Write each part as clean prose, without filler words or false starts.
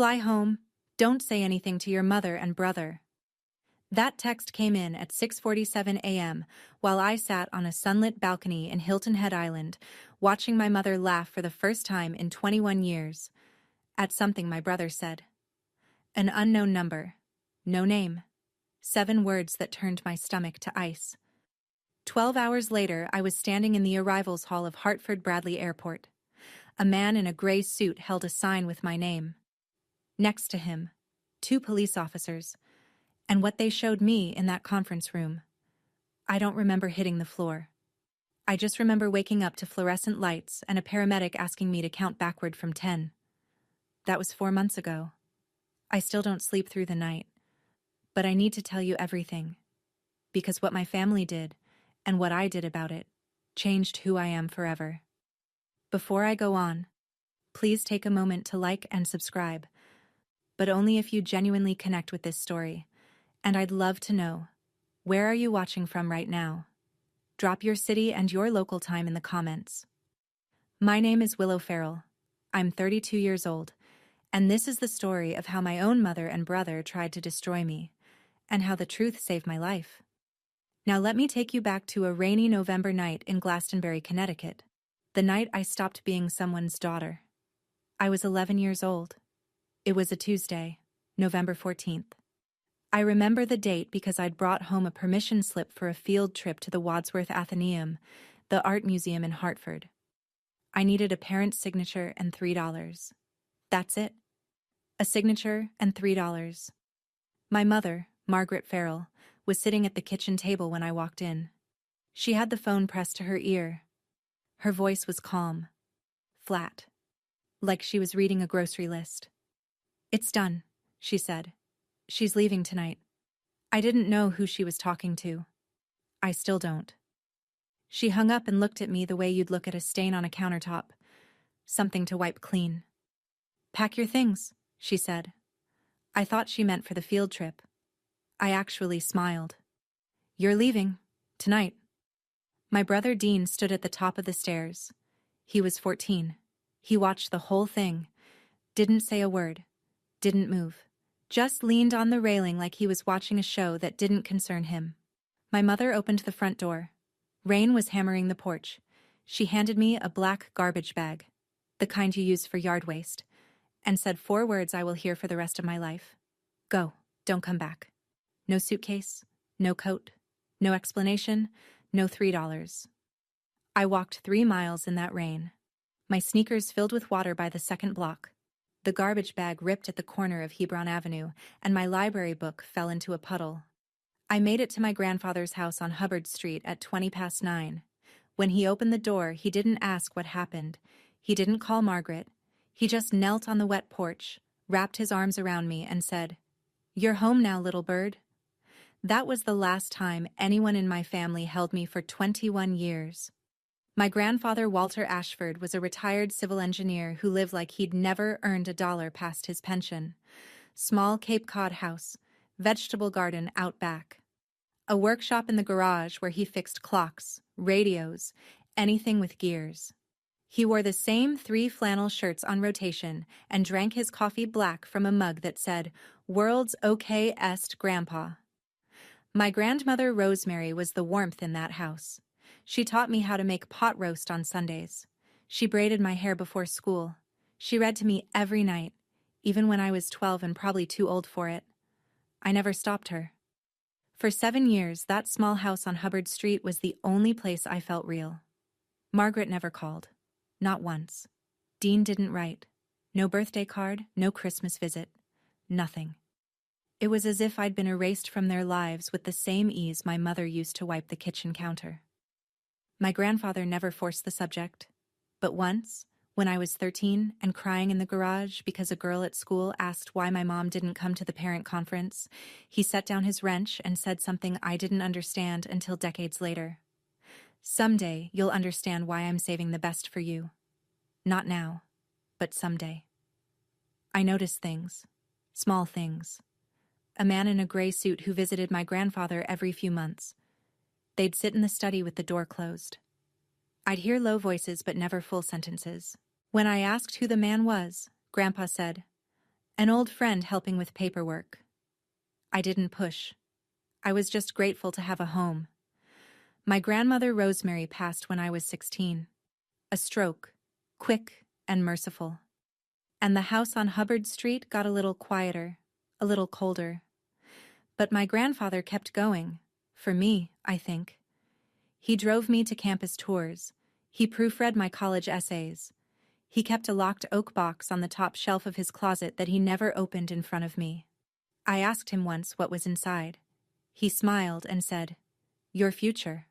Fly home. Don't say anything to your mother and brother. That text came in at 6:47 a.m. while I sat on a sunlit balcony in Hilton Head Island, watching my mother laugh for the first time in 21 years, at something my brother said. An unknown number. No name. 7 words that turned my stomach to ice. 12 hours later, I was standing in the arrivals hall of Hartford Bradley Airport. A man in a gray suit held a sign with my name. Next to him, 2 police officers, and what they showed me in that conference room. I don't remember hitting the floor. I just remember waking up to fluorescent lights and a paramedic asking me to count backward from 10. That was 4 months ago. I still don't sleep through the night. But I need to tell you everything. Because what my family did, and what I did about it, changed who I am forever. Before I go on, please take a moment to like and subscribe, but only if you genuinely connect with this story. And I'd love to know, where are you watching from right now? Drop your city and your local time in the comments. My name is Willow Farrell. I'm 32 years old, and this is the story of how my own mother and brother tried to destroy me, and how the truth saved my life. Now let me take you back to a rainy November night in Glastonbury, Connecticut, the night I stopped being someone's daughter. I was 11 years old. It was a Tuesday, November 14th. I remember the date because I'd brought home a permission slip for a field trip to the Wadsworth Atheneum, the art museum in Hartford. I needed a parent's signature and $3. That's it. A signature and $3. My mother, Margaret Farrell, was sitting at the kitchen table when I walked in. She had the phone pressed to her ear. Her voice was calm, flat, like she was reading a grocery list. "It's done," she said. "She's leaving tonight." I didn't know who she was talking to. I still don't. She hung up and looked at me the way you'd look at a stain on a countertop, something to wipe clean. "Pack your things," she said. I thought she meant for the field trip. I actually smiled. "You're leaving, tonight." My brother Dean stood at the top of the stairs. He was 14. He watched the whole thing, didn't say a word, didn't move, just leaned on the railing like he was watching a show that didn't concern him. My mother opened the front door. Rain was hammering the porch. She handed me a black garbage bag, the kind you use for yard waste, and said 4 words I will hear for the rest of my life. "Go, don't come back." No suitcase, no coat, no explanation, no $3. I walked 3 miles in that rain. My sneakers filled with water by the second block. The garbage bag ripped at the corner of Hebron Avenue, and my library book fell into a puddle. I made it to my grandfather's house on Hubbard Street at 9:20. When he opened the door, he didn't ask what happened. He didn't call Margaret. He just knelt on the wet porch, wrapped his arms around me, and said, "You're home now, little bird." That was the last time anyone in my family held me for 21 years. My grandfather, Walter Ashford, was a retired civil engineer who lived like he'd never earned a dollar past his pension. Small Cape Cod house, vegetable garden out back. A workshop in the garage where he fixed clocks, radios, anything with gears. He wore the same 3 flannel shirts on rotation and drank his coffee black from a mug that said, "World's okayest Grandpa." My grandmother Rosemary was the warmth in that house. She taught me how to make pot roast on Sundays. She braided my hair before school. She read to me every night, even when I was 12 and probably too old for it. I never stopped her. For 7 years, that small house on Hubbard Street was the only place I felt real. Margaret never called. Not once. Dean didn't write. No birthday card, no Christmas visit. Nothing. It was as if I'd been erased from their lives with the same ease my mother used to wipe the kitchen counter. My grandfather never forced the subject, but once, when I was 13 and crying in the garage because a girl at school asked why my mom didn't come to the parent conference, he set down his wrench and said something I didn't understand until decades later. "Someday you'll understand why I'm saving the best for you. Not now, but someday." I noticed things, small things. A man in a gray suit who visited my grandfather every few months. They'd sit in the study with the door closed. I'd hear low voices but never full sentences. When I asked who the man was, Grandpa said, An old friend helping with paperwork. I didn't push. I was just grateful to have a home. My grandmother Rosemary passed when I was 16. A stroke, quick and merciful. And the house on Hubbard Street got a little quieter, a little colder. But my grandfather kept going, for me, I think. He drove me to campus tours. He proofread my college essays. He kept a locked oak box on the top shelf of his closet that he never opened in front of me. I asked him once what was inside. He smiled and said, "Your future."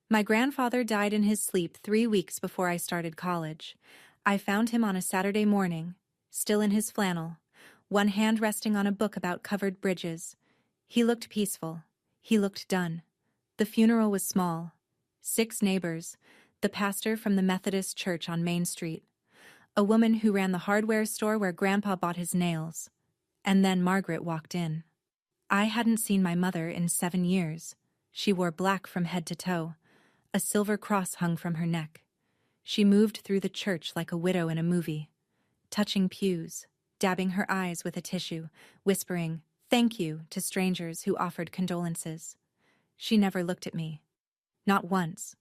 My grandfather died in his sleep 3 weeks before I started college. I found him on a Saturday morning, still in his flannel, one hand resting on a book about covered bridges. He looked peaceful. He looked done. The funeral was small. 6 neighbors, the pastor from the Methodist church on Main Street, a woman who ran the hardware store where Grandpa bought his nails, and then Margaret walked in. I hadn't seen my mother in 7 years. She wore black from head to toe. A silver cross hung from her neck. She moved through the church like a widow in a movie, touching pews, dabbing her eyes with a tissue, whispering, "Thank you," to strangers who offered condolences. She never looked at me. Not once.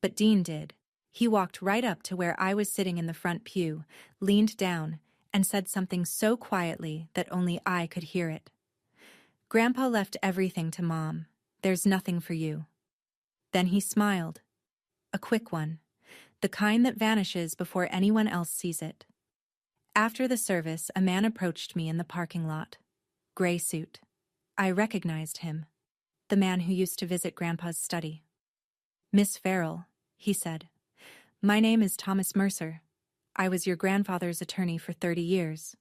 But Dean did. He walked right up to where I was sitting in the front pew, leaned down, and said something so quietly that only I could hear it. "Grandpa left everything to Mom. There's nothing for you." Then he smiled. A quick one. The kind that vanishes before anyone else sees it. After the service, a man approached me in the parking lot. Gray suit. I recognized him. The man who used to visit Grandpa's study. "Miss Farrell," he said. "My name is Thomas Mercer. I was your grandfather's attorney for 30 years.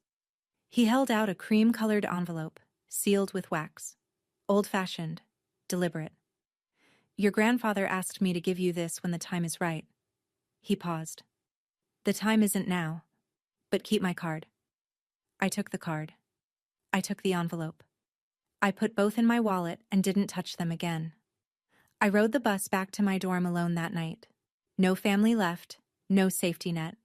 He held out a cream-colored envelope, sealed with wax. Old-fashioned, deliberate. "Your grandfather asked me to give you this when the time is right." He paused. "The time isn't now, but keep my card." I took the card. I took the envelope. I put both in my wallet and didn't touch them again. I rode the bus back to my dorm alone that night. No family left, no safety net.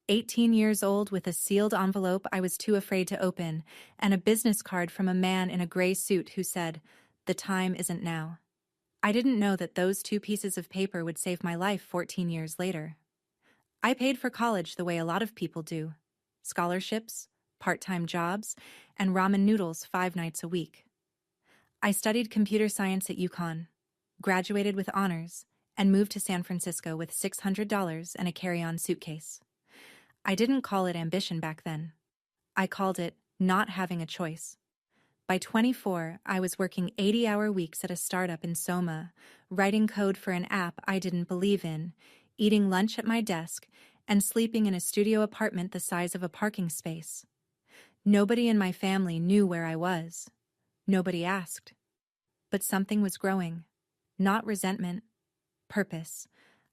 18 years old with a sealed envelope I was too afraid to open, and a business card from a man in a gray suit who said, "The time isn't now." I didn't know that those 2 pieces of paper would save my life 14 years later. I paid for college the way a lot of people do. Scholarships, part-time jobs, and ramen noodles 5 nights a week. I studied computer science at UConn, graduated with honors, and moved to San Francisco with $600 and a carry-on suitcase. I didn't call it ambition back then. I called it not having a choice. By 24, I was working 80-hour weeks at a startup in Soma, writing code for an app I didn't believe in, eating lunch at my desk, and sleeping in a studio apartment the size of a parking space. Nobody in my family knew where I was. Nobody asked. But something was growing. Not resentment. Purpose.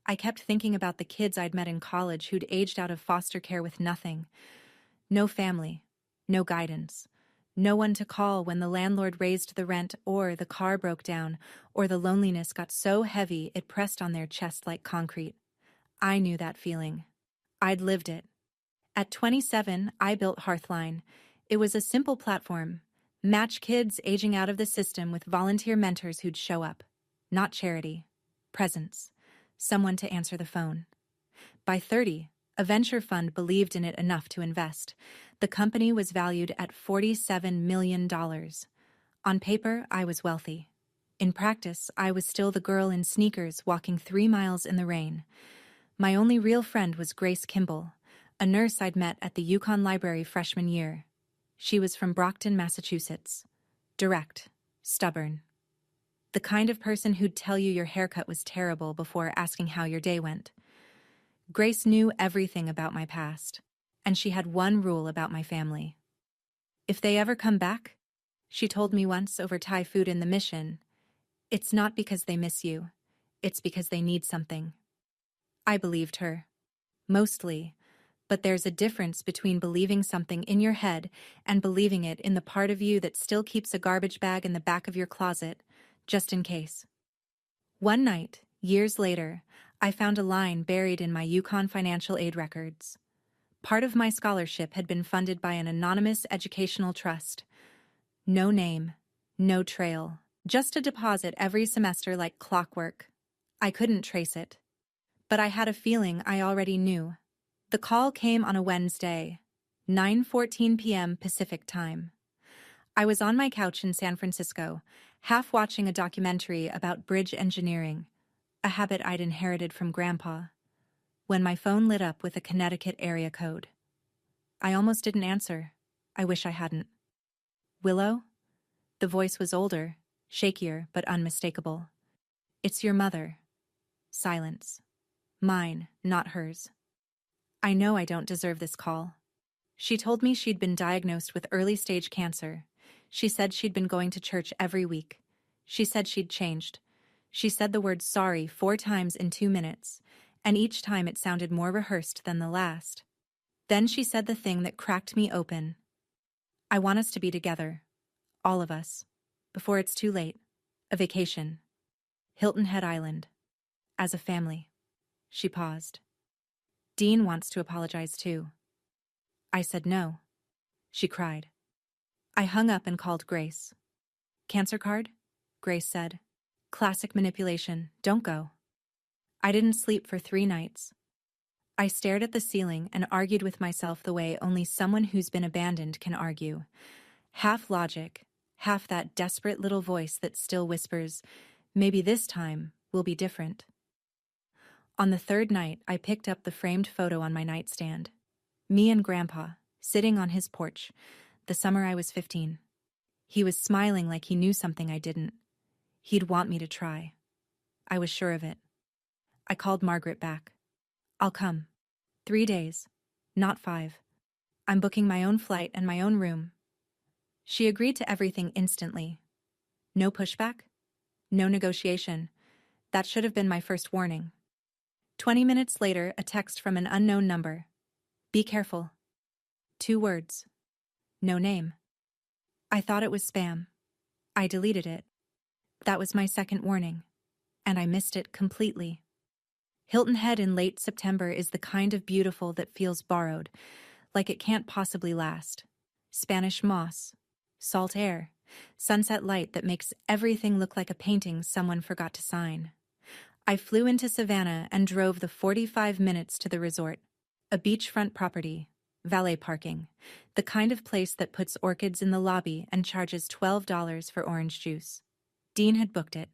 I kept thinking about the kids I'd met in college who'd aged out of foster care with nothing. No family. No guidance. No one to call when the landlord raised the rent or the car broke down or the loneliness got so heavy it pressed on their chest like concrete. I knew that feeling. I'd lived it. At 27, I built Hearthline. It was a simple platform. Match kids aging out of the system with volunteer mentors who'd show up. Not charity. Presence. Someone to answer the phone. By 30, a venture fund believed in it enough to invest. The company was valued at $47 million. On paper, I was wealthy. In practice, I was still the girl in sneakers walking 3 miles in the rain. My only real friend was Grace Kimball, a nurse I'd met at the UConn Library freshman year. She was from Brockton, Massachusetts. Direct, stubborn. The kind of person who'd tell you your haircut was terrible before asking how your day went. Grace knew everything about my past, and she had one rule about my family. "If they ever come back," she told me once over Thai food in the Mission, "it's not because they miss you, it's because they need something." I believed her. Mostly. But there's a difference between believing something in your head and believing it in the part of you that still keeps a garbage bag in the back of your closet, just in case. One night, years later, I found a line buried in my UConn financial aid records. Part of my scholarship had been funded by an anonymous educational trust. No name, no trail, just a deposit every semester like clockwork. I couldn't trace it. But I had a feeling I already knew. The call came on a Wednesday, 9:14 p.m. Pacific Time. I was on my couch in San Francisco, half watching a documentary about bridge engineering, a habit I'd inherited from Grandpa, when my phone lit up with a Connecticut area code. I almost didn't answer. I wish I hadn't. Willow? The voice was older, shakier, but unmistakable. It's your mother. Silence. Mine, not hers. I know I don't deserve this call. She told me she'd been diagnosed with early-stage cancer. She said she'd been going to church every week. She said she'd changed. She said the word sorry 4 times in 2 minutes, and each time it sounded more rehearsed than the last. Then she said the thing that cracked me open. I want us to be together. All of us. Before it's too late. A vacation. Hilton Head Island. As a family. She paused. Dean wants to apologize too. I said no. She cried. I hung up and called Grace. Cancer card? Grace said. Classic manipulation. Don't go. I didn't sleep for 3 nights. I stared at the ceiling and argued with myself the way only someone who's been abandoned can argue. Half logic, half that desperate little voice that still whispers, maybe this time will be different. On the 3rd night, I picked up the framed photo on my nightstand. Me and Grandpa, sitting on his porch, the summer I was 15. He was smiling like he knew something I didn't. He'd want me to try. I was sure of it. I called Margaret back. I'll come. 3 days. Not 5. I'm booking my own flight and my own room. She agreed to everything instantly. No pushback? No negotiation. That should have been my first warning. 20 minutes later, a text from an unknown number. Be careful. 2 words. No name. I thought it was spam. I deleted it. That was my second warning. And I missed it completely. Hilton Head in late September is the kind of beautiful that feels borrowed, like it can't possibly last. Spanish moss, salt air, sunset light that makes everything look like a painting someone forgot to sign. I flew into Savannah and drove the 45 minutes to the resort, a beachfront property, valet parking, the kind of place that puts orchids in the lobby and charges $12 for orange juice. Dean had booked it.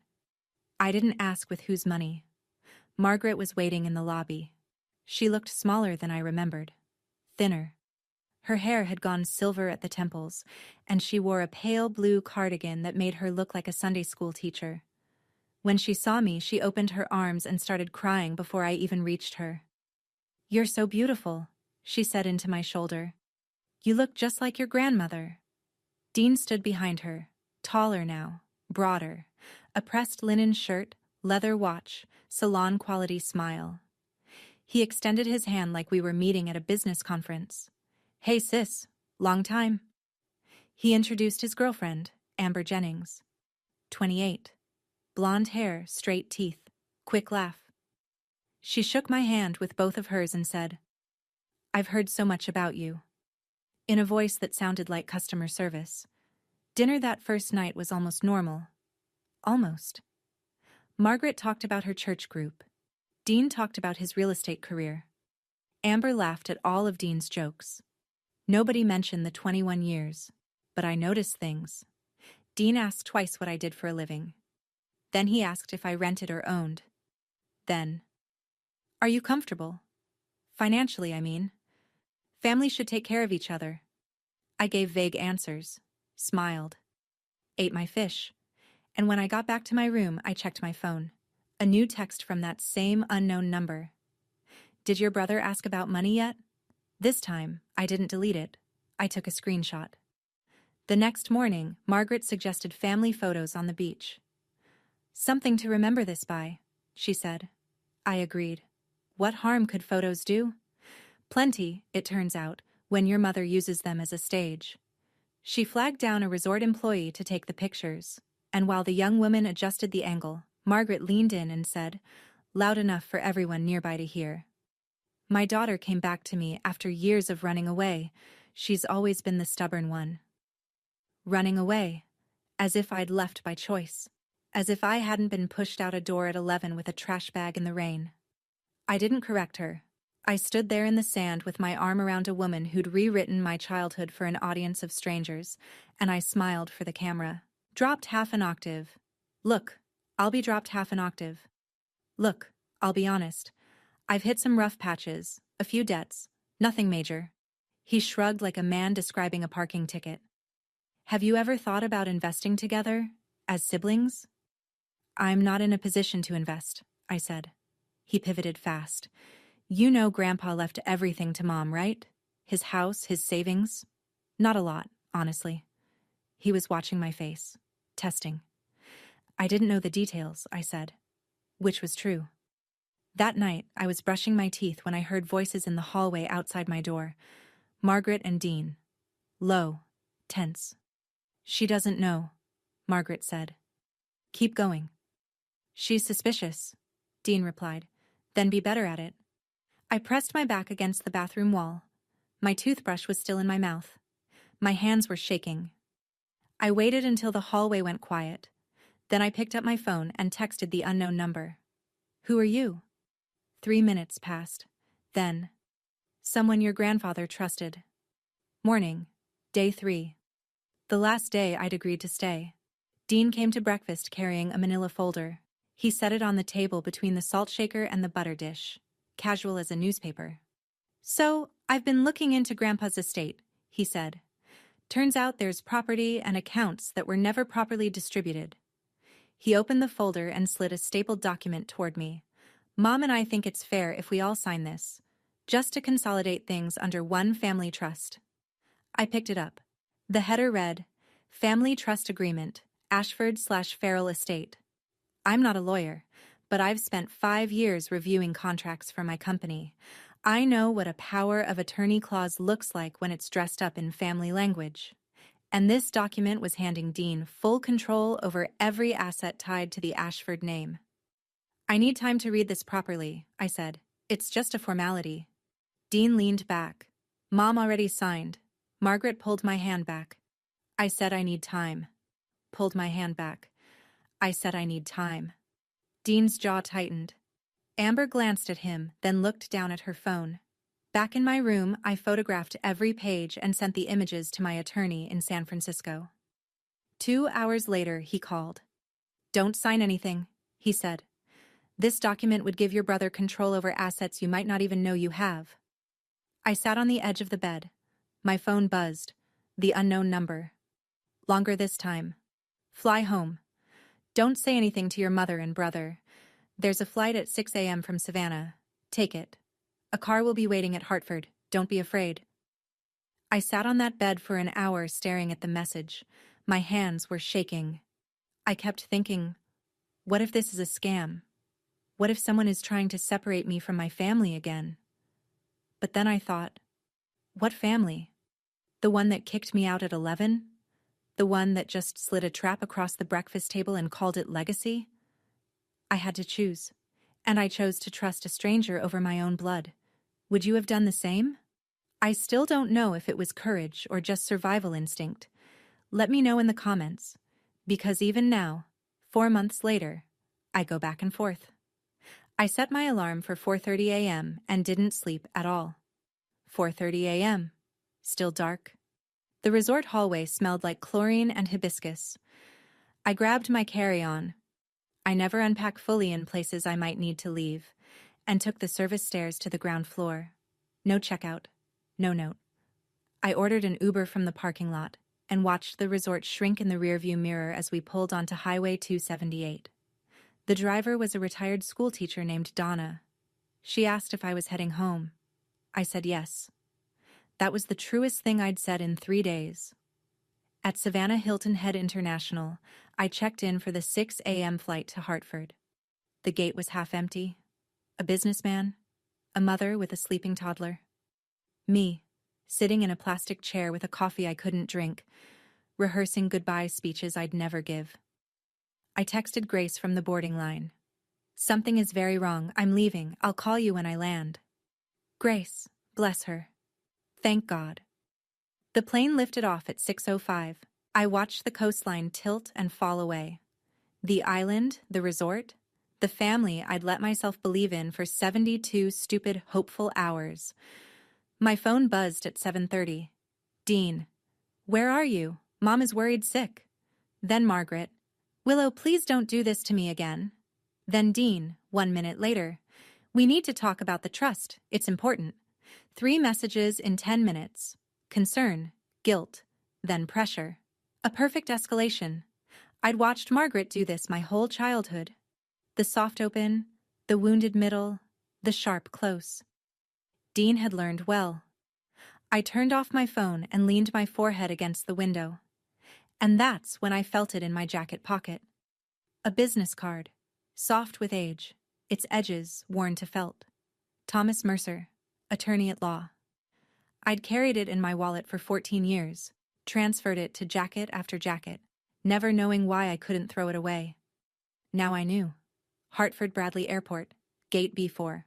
I didn't ask with whose money. Margaret was waiting in the lobby. She looked smaller than I remembered. Thinner. Her hair had gone silver at the temples, and she wore a pale blue cardigan that made her look like a Sunday school teacher. When she saw me, she opened her arms and started crying before I even reached her. You're so beautiful, she said into my shoulder. You look just like your grandmother. Dean stood behind her, taller now, broader, a pressed linen shirt, leather watch, salon-quality smile. He extended his hand like we were meeting at a business conference. Hey sis, long time. He introduced his girlfriend, Amber Jennings. 28. Blonde hair, straight teeth, quick laugh. She shook my hand with both of hers and said, I've heard so much about you. In a voice that sounded like customer service. Dinner that first night was almost normal. Almost. Margaret talked about her church group. Dean talked about his real estate career. Amber laughed at all of Dean's jokes. Nobody mentioned the 21 years, but I noticed things. Dean asked twice what I did for a living. Then he asked if I rented or owned. Then, are you comfortable? Financially, I mean. Families should take care of each other. I gave vague answers, smiled, ate my fish, and when I got back to my room, I checked my phone. A new text from that same unknown number. Did your brother ask about money yet? This time, I didn't delete it. I took a screenshot. The next morning, Margaret suggested family photos on the beach. Something to remember this by, she said. I agreed. What harm could photos do? Plenty, it turns out, when your mother uses them as a stage. She flagged down a resort employee to take the pictures, and while the young woman adjusted the angle, Margaret leaned in and said, loud enough for everyone nearby to hear, My daughter came back to me after years of running away. She's always been the stubborn one. Running away. As if I'd left by choice. As if I hadn't been pushed out a door at 11 with a trash bag in the rain. I didn't correct her. I stood there in the sand with my arm around a woman who'd rewritten my childhood for an audience of strangers, and I smiled for the camera. Dropped half an octave. Look, I'll be dropped half an octave. Look, I'll be honest. I've hit some rough patches, a few debts, nothing major. He shrugged like a man describing a parking ticket. Have you ever thought about investing together, as siblings? I'm not in a position to invest, I said. He pivoted fast. You know Grandpa left everything to Mom, right? His house, his savings? Not a lot, honestly. He was watching my face, testing. I didn't know the details, I said. Which was true. That night, I was brushing my teeth when I heard voices in the hallway outside my door. Margaret and Dean. Low, tense. She doesn't know, Margaret said. Keep going. She's suspicious, Dean replied. Then be better at it. I pressed my back against the bathroom wall. My toothbrush was still in my mouth. My hands were shaking. I waited until the hallway went quiet. Then I picked up my phone and texted the unknown number. Who are you? 3 minutes passed. Then, someone your grandfather trusted. Morning, day 3. The last day I'd agreed to stay. Dean came to breakfast carrying a manila folder. He set it on the table between the salt shaker and the butter dish, casual as a newspaper. So, I've been looking into Grandpa's estate, he said. Turns out there's property and accounts that were never properly distributed. He opened the folder and slid a stapled document toward me. Mom and I think it's fair if we all sign this, just to consolidate things under one family trust. I picked it up. The header read, Family Trust Agreement, Ashford/Farrell Estate. I'm not a lawyer, but I've spent 5 years reviewing contracts for my company. I know what a power of attorney clause looks like when it's dressed up in family language. And this document was handing Dean full control over every asset tied to the Ashford name. I need time to read this properly, I said. It's just a formality. Dean leaned back. Mom already signed. Margaret pulled my hand back. I said I need time. Pulled my hand back. I said I need time. Dean's jaw tightened. Amber glanced at him, then looked down at her phone. Back in my room, I photographed every page and sent the images to my attorney in San Francisco. 2 hours later, he called. Don't sign anything, he said. This document would give your brother control over assets you might not even know you have. I sat on the edge of the bed. My phone buzzed. The unknown number. Longer this time. Fly home. Don't say anything to your mother and brother. There's a flight at 6 a.m. from Savannah. Take it. A car will be waiting at Hartford. Don't be afraid. I sat on that bed for an hour staring at the message. My hands were shaking. I kept thinking, what if this is a scam? What if someone is trying to separate me from my family again? But then I thought, what family? The one that kicked me out at 11? The one that just slid a trap across the breakfast table and called it legacy? I had to choose, and I chose to trust a stranger over my own blood. Would you have done the same? I still don't know if it was courage or just survival instinct. Let me know in the comments, because even now, 4 months later, I go back and forth. I set my alarm for 4:30 a.m. and didn't sleep at all. 4:30 a.m. Still dark. The resort hallway smelled like chlorine and hibiscus. I grabbed my carry-on. I never unpack fully in places I might need to leave, and took the service stairs to the ground floor. No checkout. No note. I ordered an Uber from the parking lot and watched the resort shrink in the rearview mirror as we pulled onto Highway 278. The driver was a retired schoolteacher named Donna. She asked if I was heading home. I said yes. That was the truest thing I'd said in 3 days. At Savannah Hilton Head International, I checked in for the 6 a.m. flight to Hartford. The gate was half empty. A businessman, a mother with a sleeping toddler. Me, sitting in a plastic chair with a coffee I couldn't drink, rehearsing goodbye speeches I'd never give. I texted Grace from the boarding line. Something is very wrong. I'm leaving. I'll call you when I land. Grace, bless her. Thank God. The plane lifted off at 6:05. I watched the coastline tilt and fall away. The island, the resort, the family I'd let myself believe in for 72 stupid, hopeful hours. My phone buzzed at 7:30. Dean. Where are you? Mom is worried sick. Then Margaret. Willow, please don't do this to me again. Then Dean, 1 minute later. We need to talk about the trust. It's important. 3 messages in 10 minutes. Concern, guilt, then pressure. A perfect escalation. I'd watched Margaret do this my whole childhood. The soft open, the wounded middle, the sharp close. Dean had learned well. I turned off my phone and leaned my forehead against the window. And that's when I felt it in my jacket pocket. A business card, soft with age, its edges worn to felt. Thomas Mercer, attorney at law. I'd carried it in my wallet for 14 years, transferred it to jacket after jacket, never knowing why I couldn't throw it away. Now I knew. Hartford Bradley Airport, Gate B4.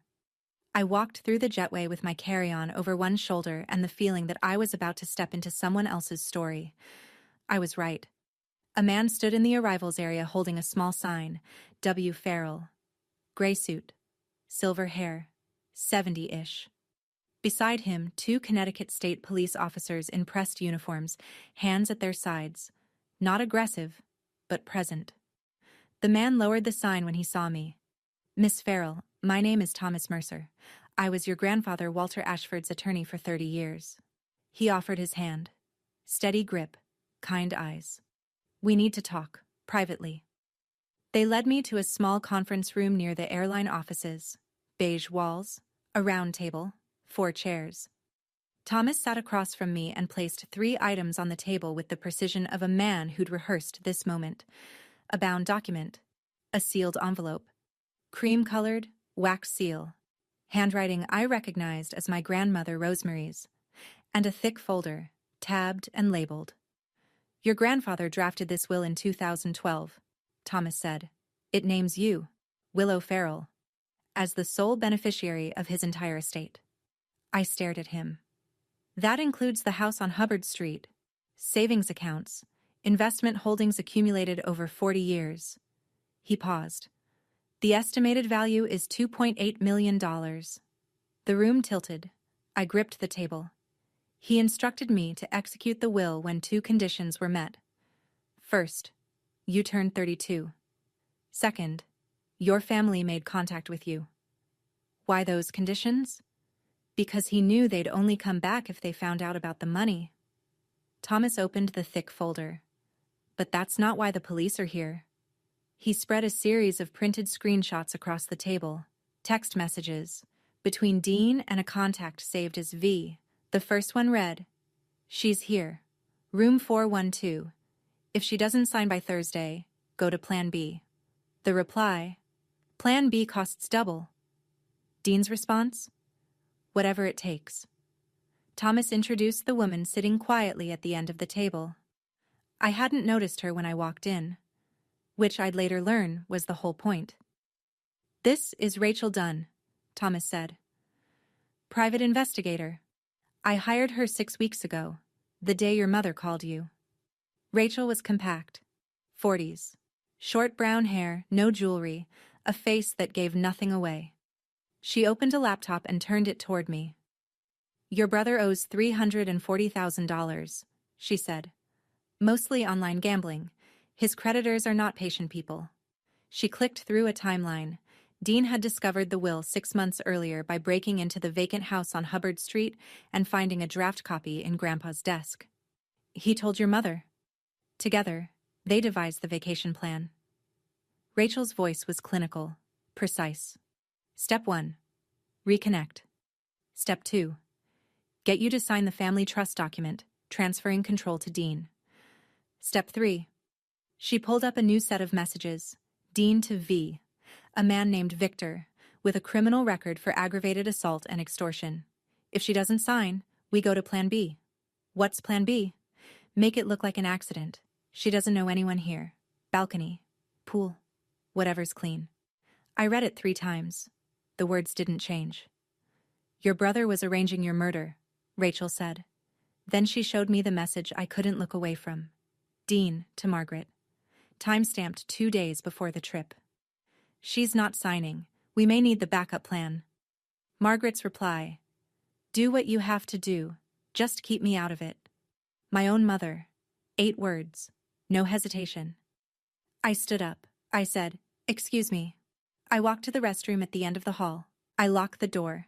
I walked through the jetway with my carry-on over one shoulder and the feeling that I was about to step into someone else's story. I was right. A man stood in the arrivals area holding a small sign, W. Farrell. Gray suit, silver hair, 70-ish. Beside him, 2 Connecticut State Police officers in pressed uniforms, hands at their sides. Not aggressive, but present. The man lowered the sign when he saw me. Miss Farrell, my name is Thomas Mercer. I was your grandfather Walter Ashford's attorney for 30 years. He offered his hand. Steady grip, kind eyes. We need to talk, privately. They led me to a small conference room near the airline offices. Beige walls, a round table, 4 chairs. Thomas sat across from me and placed 3 items on the table with the precision of a man who'd rehearsed this moment. A bound document, a sealed envelope, cream-colored, wax seal, handwriting I recognized as my grandmother Rosemary's, and a thick folder, tabbed and labeled. Your grandfather drafted this will in 2012, Thomas said. It names you, Willow Farrell, as the sole beneficiary of his entire estate. I stared at him. That includes the house on Hubbard Street, savings accounts, investment holdings accumulated over 40 years. He paused. The estimated value is $2.8 million. The room tilted. I gripped the table. He instructed me to execute the will when 2 conditions were met. First, you turned 32. Second, your family made contact with you. Why those conditions? Because he knew they'd only come back if they found out about the money. Thomas opened the thick folder. But that's not why the police are here. He spread a series of printed screenshots across the table, text messages, between Dean and a contact saved as V. The first one read, "She's here. Room 412. If she doesn't sign by Thursday, go to Plan B." The reply, "Plan B costs double." Dean's response, "Whatever it takes." Thomas introduced the woman sitting quietly at the end of the table. I hadn't noticed her when I walked in, which I'd later learn was the whole point. "This is Rachel Dunn," Thomas said. "Private investigator. I hired her 6 weeks ago, the day your mother called you." Rachel was compact, 40s, short brown hair, no jewelry, a face that gave nothing away. She opened a laptop and turned it toward me. "Your brother owes $340,000, she said. "Mostly online gambling. His creditors are not patient people." She clicked through a timeline. Dean had discovered the will 6 months earlier by breaking into the vacant house on Hubbard Street and finding a draft copy in Grandpa's desk. "He told your mother." Together, they devised the vacation plan. Rachel's voice was clinical, precise. Step 1. Reconnect. Step 2. Get you to sign the family trust document, transferring control to Dean. Step 3. She pulled up a new set of messages. Dean to V, a man named Victor, with a criminal record for aggravated assault and extortion. If she doesn't sign, we go to Plan B. What's Plan B? Make it look like an accident. She doesn't know anyone here. Balcony. Pool. Whatever's clean. I read it 3 times. The words didn't change. Your brother was arranging your murder, Rachel said. Then she showed me the message I couldn't look away from. Dean, to Margaret. Time-stamped 2 days before the trip. She's not signing. We may need the backup plan. Margaret's reply. Do what you have to do. Just keep me out of it. My own mother. 8 words. No hesitation. I stood up. I said, excuse me. I walked to the restroom at the end of the hall. I locked the door.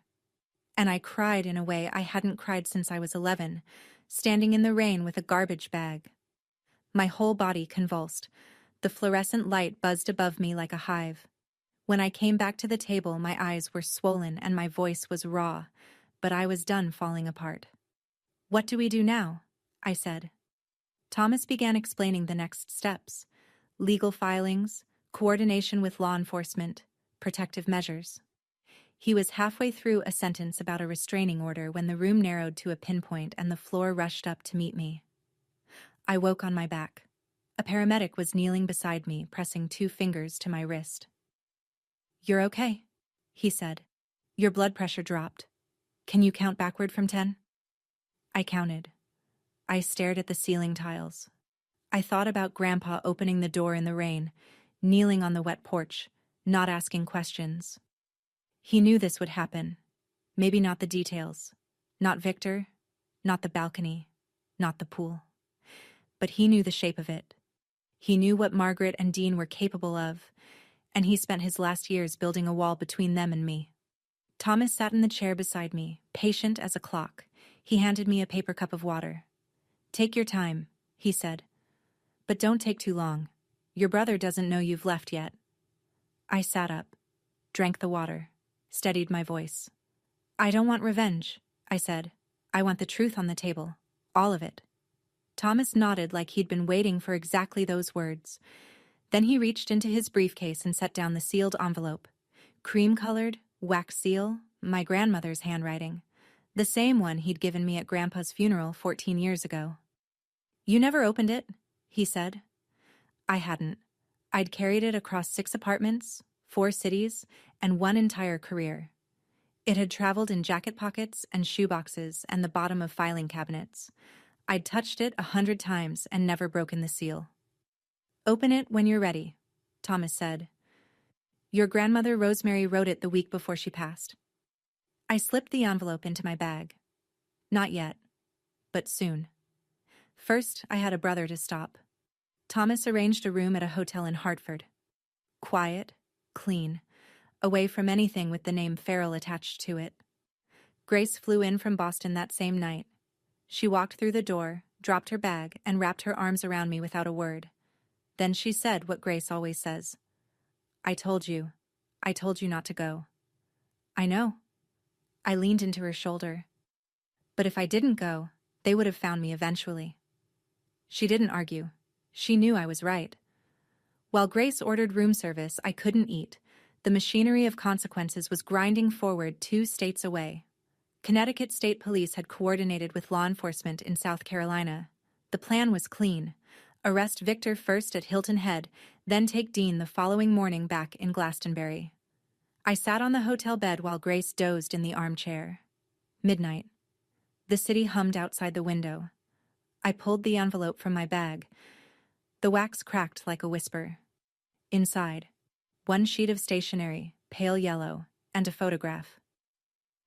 And I cried in a way I hadn't cried since I was 11, standing in the rain with a garbage bag. My whole body convulsed. The fluorescent light buzzed above me like a hive. When I came back to the table, my eyes were swollen and my voice was raw, but I was done falling apart. What do we do now? I said. Thomas began explaining the next steps. Legal filings, coordination with law enforcement, protective measures. He was halfway through a sentence about a restraining order when the room narrowed to a pinpoint and the floor rushed up to meet me. I woke on my back. A paramedic was kneeling beside me, pressing 2 fingers to my wrist. You're okay, he said. Your blood pressure dropped. Can you count backward from 10? I counted. I stared at the ceiling tiles. I thought about Grandpa opening the door in the rain, kneeling on the wet porch, not asking questions. He knew this would happen. Maybe not the details. Not Victor, not the balcony, not the pool. But he knew the shape of it. He knew what Margaret and Dean were capable of, and he spent his last years building a wall between them and me. Thomas sat in the chair beside me, patient as a clock. He handed me a paper cup of water. Take your time, he said. But don't take too long. Your brother doesn't know you've left yet. I sat up, drank the water, steadied my voice. I don't want revenge, I said. I want the truth on the table. All of it. Thomas nodded like he'd been waiting for exactly those words. Then he reached into his briefcase and set down the sealed envelope. Cream-colored, wax seal, my grandmother's handwriting. The same one he'd given me at Grandpa's funeral 14 years ago. You never opened it, he said. I hadn't. I'd carried it across 6 apartments, 4 cities, and 1 entire career. It had traveled in jacket pockets and shoeboxes and the bottom of filing cabinets. I'd touched it 100 times and never broken the seal. Open it when you're ready, Thomas said. Your grandmother Rosemary wrote it the week before she passed. I slipped the envelope into my bag. Not yet, but soon. First, I had a brother to stop. Thomas arranged a room at a hotel in Hartford. Quiet, clean, away from anything with the name Farrell attached to it. Grace flew in from Boston that same night. She walked through the door, dropped her bag, and wrapped her arms around me without a word. Then she said what Grace always says. I told you not to go. I know. I leaned into her shoulder. But if I didn't go, they would have found me eventually. She didn't argue. She knew I was right. While Grace ordered room service, I couldn't eat. The machinery of consequences was grinding forward 2 states away. Connecticut State Police had coordinated with law enforcement in South Carolina. The plan was clean. Arrest Victor first at Hilton Head, then take Dean the following morning back in Glastonbury. I sat on the hotel bed while Grace dozed in the armchair. Midnight. The city hummed outside the window. I pulled the envelope from my bag. The wax cracked like a whisper. Inside, 1 sheet of stationery, pale yellow, and a photograph.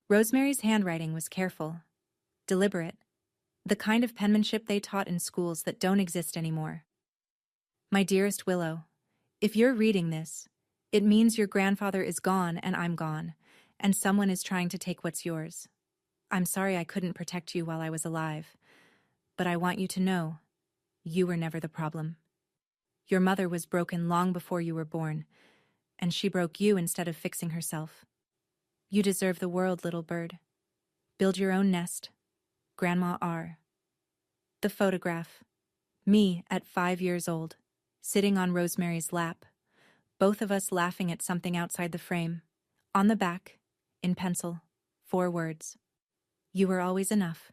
Rosemary's handwriting was careful, deliberate, the kind of penmanship they taught in schools that don't exist anymore. My dearest Willow, if you're reading this, it means your grandfather is gone and I'm gone, and someone is trying to take what's yours. I'm sorry I couldn't protect you while I was alive, but I want you to know, you were never the problem. Your mother was broken long before you were born, and she broke you instead of fixing herself. You deserve the world, little bird. Build your own nest. Grandma R. The photograph. Me at 5 years old, sitting on Rosemary's lap, both of us laughing at something outside the frame. On the back, in pencil, 4 words. You were always enough.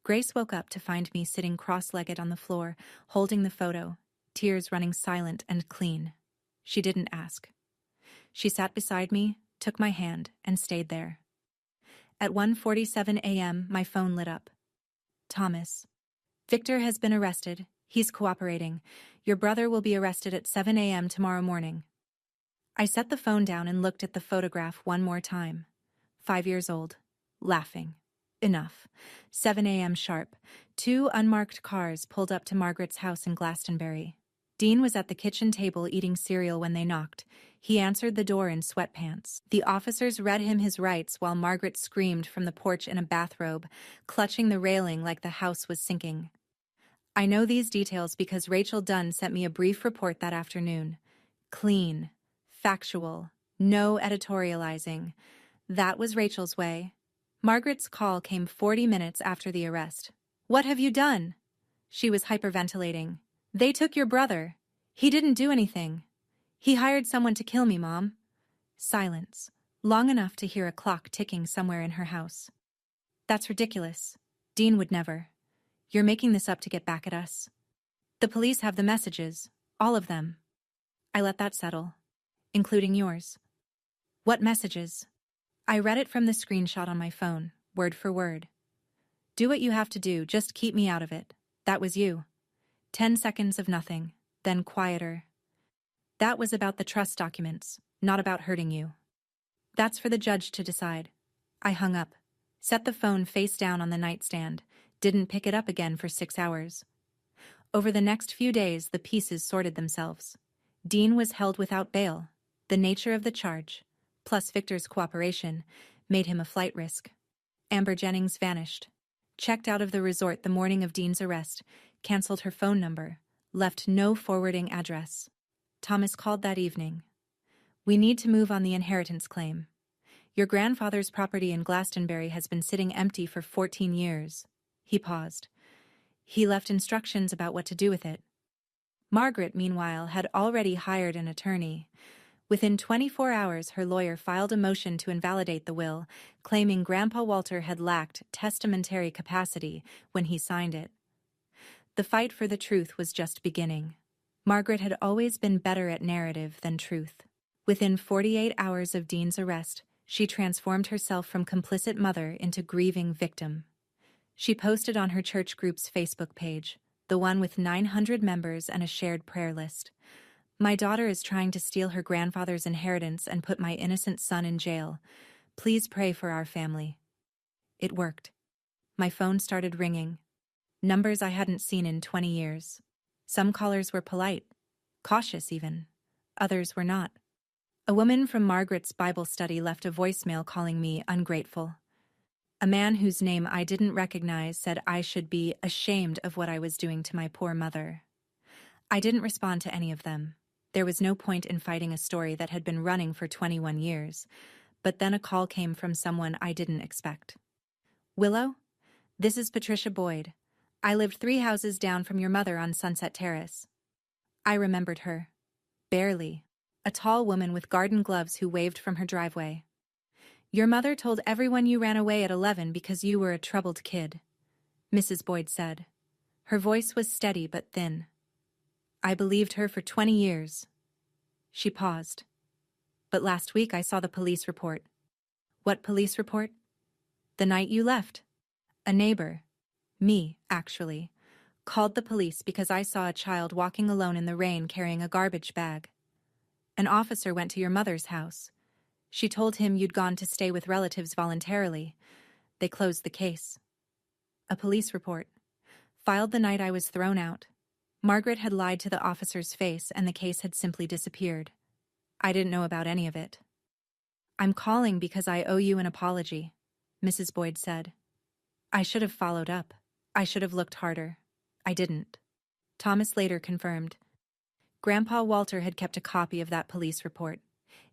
Grace woke up to find me sitting cross-legged on the floor, holding the photo, tears running silent and clean. She didn't ask. She sat beside me, took my hand, and stayed there. At 1:47 a.m., my phone lit up. Thomas. Victor has been arrested. He's cooperating. Your brother will be arrested at 7 a.m. tomorrow morning. I set the phone down and looked at the photograph one more time. 5 years old. Laughing. Enough. 7 a.m. sharp. 2 unmarked cars pulled up to Margaret's house in Glastonbury. Dean was at the kitchen table eating cereal when they knocked. He answered the door in sweatpants. The officers read him his rights while Margaret screamed from the porch in a bathrobe, clutching the railing like the house was sinking. I know these details because Rachel Dunn sent me a brief report that afternoon. Clean. Factual. No editorializing. That was Rachel's way. Margaret's call came 40 minutes after the arrest. "What have you done?" She was hyperventilating. "They took your brother. He didn't do anything. He hired someone to kill me, Mom." Silence, long enough to hear a clock ticking somewhere in her house. "That's ridiculous. Dean would never. You're making this up to get back at us. The police have the messages, all of them." I let that settle. "Including yours." "What messages?" I read it from the screenshot on my phone, word for word. "Do what you have to do, just keep me out of it. That was you." 10 seconds of nothing, then quieter. "That was about the trust documents, not about hurting you. That's for the judge to decide." I hung up, set the phone face down on the nightstand, didn't pick it up again for 6 hours. Over the next few days, the pieces sorted themselves. Dean was held without bail. The nature of the charge, plus Victor's cooperation, made him a flight risk. Amber Jennings vanished. Checked out of the resort the morning of Dean's arrest, canceled her phone number, left no forwarding address. Thomas called that evening. "We need to move on the inheritance claim. Your grandfather's property in Glastonbury has been sitting empty for 14 years. He paused. He left instructions about what to do with it. Margaret, meanwhile, had already hired an attorney. Within 24 hours, her lawyer filed a motion to invalidate the will, claiming Grandpa Walter had lacked testamentary capacity when he signed it. The fight for the truth was just beginning. Margaret had always been better at narrative than truth. Within 48 hours of Dean's arrest, she transformed herself from complicit mother into grieving victim. She posted on her church group's Facebook page, the one with 900 members and a shared prayer list. "My daughter is trying to steal her grandfather's inheritance and put my innocent son in jail. Please pray for our family." It worked. My phone started ringing. Numbers I hadn't seen in 20 years. Some callers were polite, cautious even. Others were not. A woman from Margaret's Bible study left a voicemail calling me ungrateful. A man whose name I didn't recognize said I should be ashamed of what I was doing to my poor mother. I didn't respond to any of them. There was no point in fighting a story that had been running for 21 years. But then a call came from someone I didn't expect. "Willow? This is Patricia Boyd. I lived 3 houses down from your mother on Sunset Terrace." I remembered her. Barely. A tall woman with garden gloves who waved from her driveway. "Your mother told everyone you ran away at 11 because you were a troubled kid," Mrs. Boyd said. Her voice was steady but thin. "I believed her for 20 years. She paused. "But last week I saw the police report." "What police report?" "The night you left. A neighbor, me, actually, called the police because I saw a child walking alone in the rain carrying a garbage bag. An officer went to your mother's house. She told him you'd gone to stay with relatives voluntarily. They closed the case." A police report. Filed the night I was thrown out. Margaret had lied to the officer's face and the case had simply disappeared. I didn't know about any of it. "I'm calling because I owe you an apology," Mrs. Boyd said. "I should have followed up. I should have looked harder. I didn't." Thomas later confirmed. Grandpa Walter had kept a copy of that police report.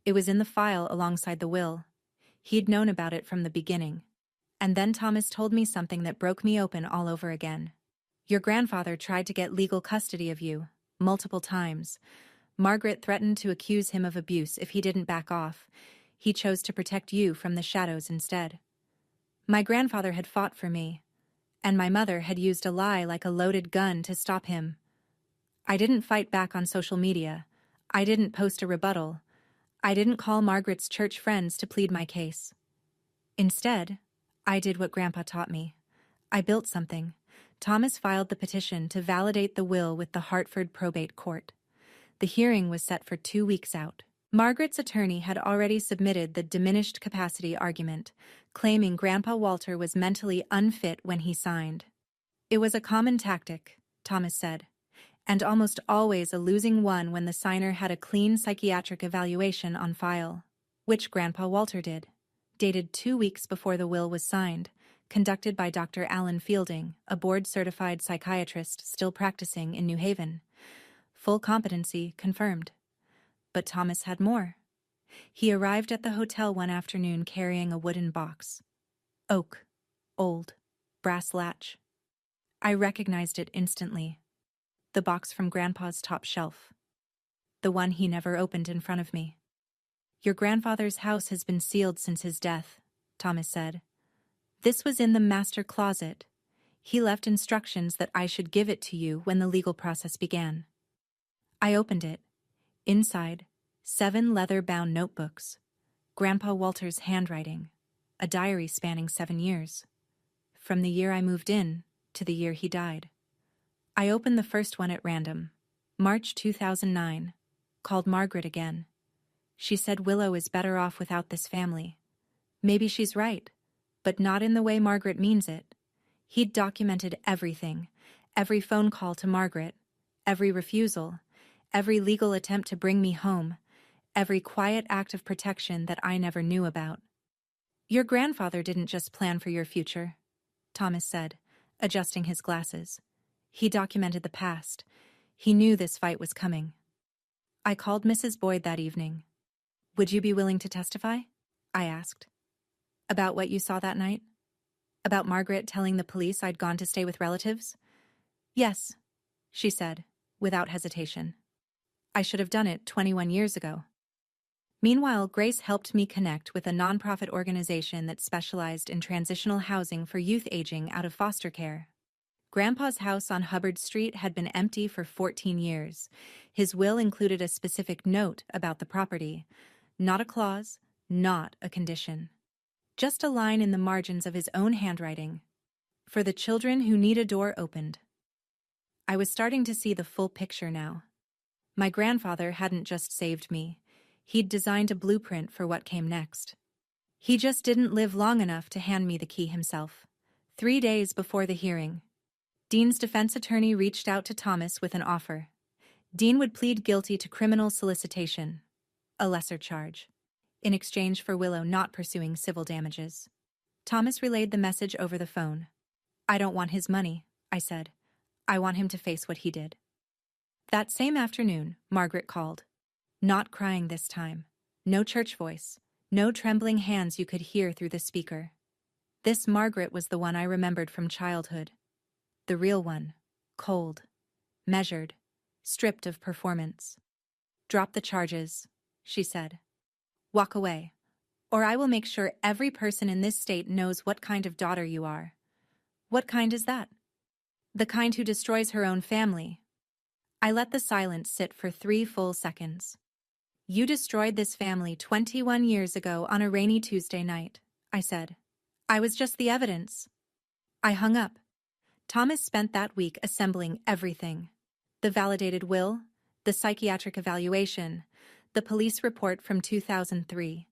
It was in the file alongside the will. He'd known about it from the beginning. And then Thomas told me something that broke me open all over again. "Your grandfather tried to get legal custody of you, multiple times. Margaret threatened to accuse him of abuse if he didn't back off. He chose to protect you from the shadows instead. My grandfather had fought for me, and my mother had used a lie like a loaded gun to stop him. I didn't fight back on social media. I didn't post a rebuttal. I didn't call Margaret's church friends to plead my case. Instead, I did what Grandpa taught me. I built something. Thomas filed the petition to validate the will with the Hartford Probate Court. The hearing was set for 2 weeks out. Margaret's attorney had already submitted the diminished capacity argument, claiming Grandpa Walter was mentally unfit when he signed. It was a common tactic, Thomas said, and almost always a losing one when the signer had a clean psychiatric evaluation on file, which Grandpa Walter did, dated 2 weeks before the will was signed, conducted by Dr. Alan Fielding, a board-certified psychiatrist still practicing in New Haven. Full competency confirmed. But Thomas had more. He arrived at the hotel one afternoon carrying a wooden box. Oak. Old. Brass latch. I recognized it instantly. The box from Grandpa's top shelf. The one he never opened in front of me. Your grandfather's house has been sealed since his death, Thomas said. This was in the master closet. He left instructions that I should give it to you when the legal process began. I opened it. Inside, 7 leather-bound notebooks. Grandpa Walter's handwriting. A diary spanning 7 years. From the year I moved in to the year he died. I opened the first one at random. March 2009. Called Margaret again. She said Willow is better off without this family. Maybe she's right, but not in the way Margaret means it. He'd documented everything. Every phone call to Margaret. Every refusal. Every legal attempt to bring me home, every quiet act of protection that I never knew about. Your grandfather didn't just plan for your future, Thomas said, adjusting his glasses. He documented the past. He knew this fight was coming. I called Mrs. Boyd that evening. Would you be willing to testify? I asked. About what you saw that night? About Margaret telling the police I'd gone to stay with relatives? Yes, she said, without hesitation. I should have done it 21 years ago. Meanwhile, Grace helped me connect with a nonprofit organization that specialized in transitional housing for youth aging out of foster care. Grandpa's house on Hubbard Street had been empty for 14 years. His will included a specific note about the property. Not a clause, not a condition. Just a line in the margins of his own handwriting. For the children who need a door opened. I was starting to see the full picture now. My grandfather hadn't just saved me. He'd designed a blueprint for what came next. He just didn't live long enough to hand me the key himself. 3 days before the hearing, Dean's defense attorney reached out to Thomas with an offer. Dean would plead guilty to criminal solicitation, a lesser charge, in exchange for Willow not pursuing civil damages. Thomas relayed the message over the phone. I don't want his money, I said. I want him to face what he did. That same afternoon, Margaret called. Not crying this time. No church voice. No trembling hands you could hear through the speaker. This Margaret was the one I remembered from childhood. The real one. Cold. Measured. Stripped of performance. Drop the charges, she said. Walk away, or I will make sure every person in this state knows what kind of daughter you are. What kind is that? The kind who destroys her own family. I let the silence sit for 3 full seconds. You destroyed this family 21 years ago on a rainy Tuesday night, I said. I was just the evidence. I hung up. Thomas spent that week assembling everything. The validated will, the psychiatric evaluation, the police report from 2003,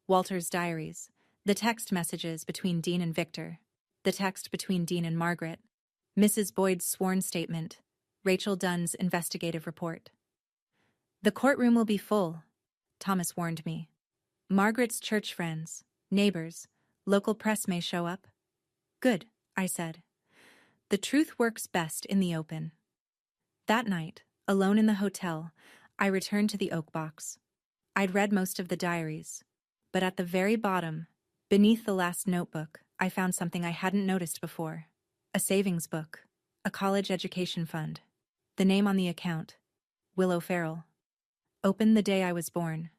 Walter's diaries, the text messages between Dean and Victor, the text between Dean and Margaret, Mrs. Boyd's sworn statement, Rachel Dunn's investigative report. The courtroom will be full, Thomas warned me. Margaret's church friends, neighbors, local press may show up. Good, I said. The truth works best in the open. That night, alone in the hotel, I returned to the oak box. I'd read most of the diaries, but at the very bottom, beneath the last notebook, I found something I hadn't noticed before. A savings book, a college education fund. The name on the account, Willow Farrell. Opened the day I was born.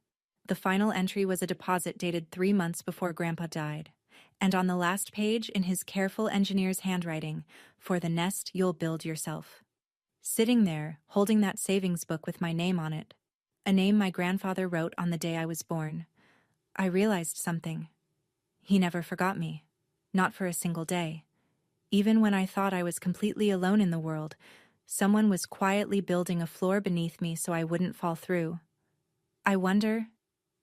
The final entry was a deposit dated 3 months before Grandpa died, and on the last page, in his careful engineer's handwriting, for the nest you'll build yourself. Sitting there, holding that savings book with my name on it, a name my grandfather wrote on the day I was born, I realized something. He never forgot me. not for a single day. Even when I thought I was completely alone in the world, someone was quietly building a floor beneath me so I wouldn't fall through. I wonder,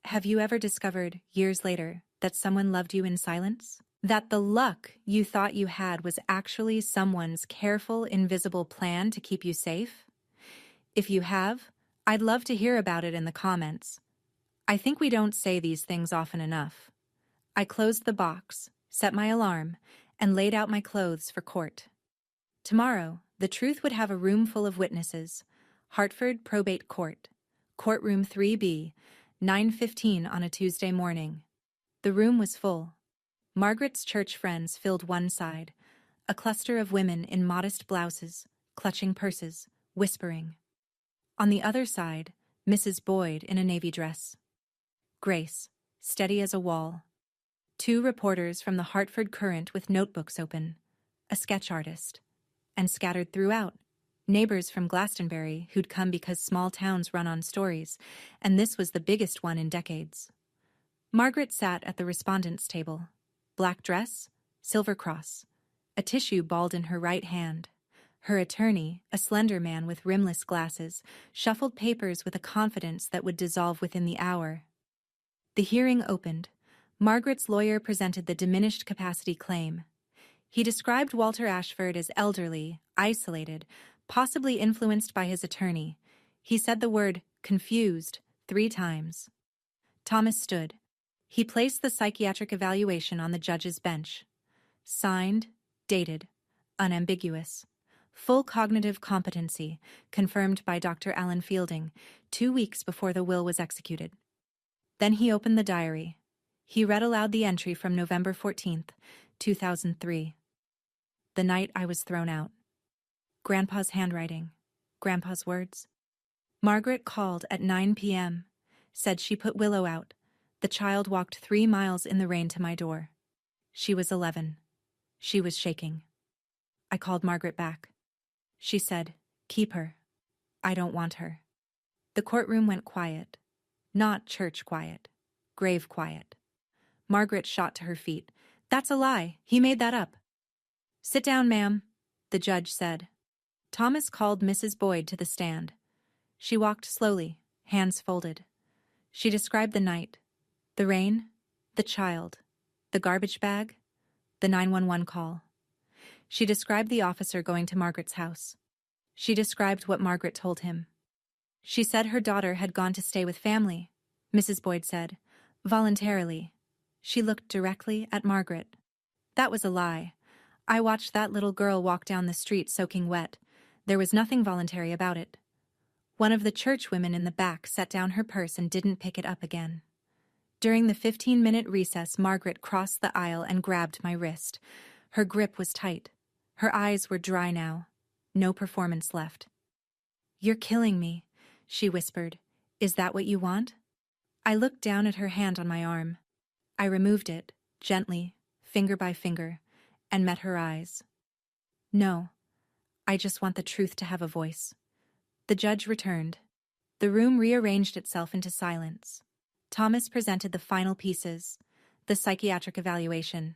have you ever discovered, years later, that someone loved you in silence? That the luck you thought you had was actually someone's careful, invisible plan to keep you safe? If you have, I'd love to hear about it in the comments. I think we don't say these things often enough. I closed the box, set my alarm, and laid out my clothes for court. Tomorrow, the truth would have a room full of witnesses. Hartford Probate Court, Courtroom 3B, 9:15 on a Tuesday morning. The room was full. Margaret's church friends filled one side, a cluster of women in modest blouses, clutching purses, whispering. On the other side, Mrs. Boyd in a navy dress. Grace, steady as a wall. 2 reporters from the Hartford Courant with notebooks open, a sketch artist. And scattered throughout, neighbors from Glastonbury who'd come because small towns run on stories, and this was the biggest one in decades. Margaret sat at the respondents' table. Black dress, silver cross, a tissue balled in her right hand. Her attorney, a slender man with rimless glasses, shuffled papers with a confidence that would dissolve within the hour. The hearing opened. Margaret's lawyer presented the diminished capacity claim. He described Walter Ashford as elderly, isolated, possibly influenced by his attorney. He said the word confused 3 times. Thomas stood. He placed the psychiatric evaluation on the judge's bench. Signed, dated, unambiguous. Full cognitive competency, confirmed by Dr. Alan Fielding, 2 weeks before the will was executed. Then he opened the diary. He read aloud the entry from November 14th, 2003. The night I was thrown out. Grandpa's handwriting. Grandpa's words. Margaret called at 9 p.m., said she put Willow out. The child walked 3 miles in the rain to my door. She was 11. She was shaking. I called Margaret back. She said, "Keep her. I don't want her." The courtroom went quiet. Not church quiet. Grave quiet. Margaret shot to her feet. "That's a lie. He made that up." "Sit down, ma'am," the judge said. Thomas called Mrs. Boyd to the stand. She walked slowly, hands folded. She described the night, the rain, the child, the garbage bag, the 911 call. She described the officer going to Margaret's house. She described what Margaret told him. She said her daughter had gone to stay with family, Mrs. Boyd said, voluntarily. She looked directly at Margaret. That was a lie. I watched that little girl walk down the street soaking wet. There was nothing voluntary about it. One of the church women in the back set down her purse and didn't pick it up again. During the 15-minute recess, Margaret crossed the aisle and grabbed my wrist. Her grip was tight. Her eyes were dry now. No performance left. "You're killing me," she whispered. "Is that what you want?" I looked down at her hand on my arm. I removed it, gently, finger by finger, and met her eyes. "No, I just want the truth to have a voice." The judge returned. The room rearranged itself into silence. Thomas presented the final pieces, the psychiatric evaluation.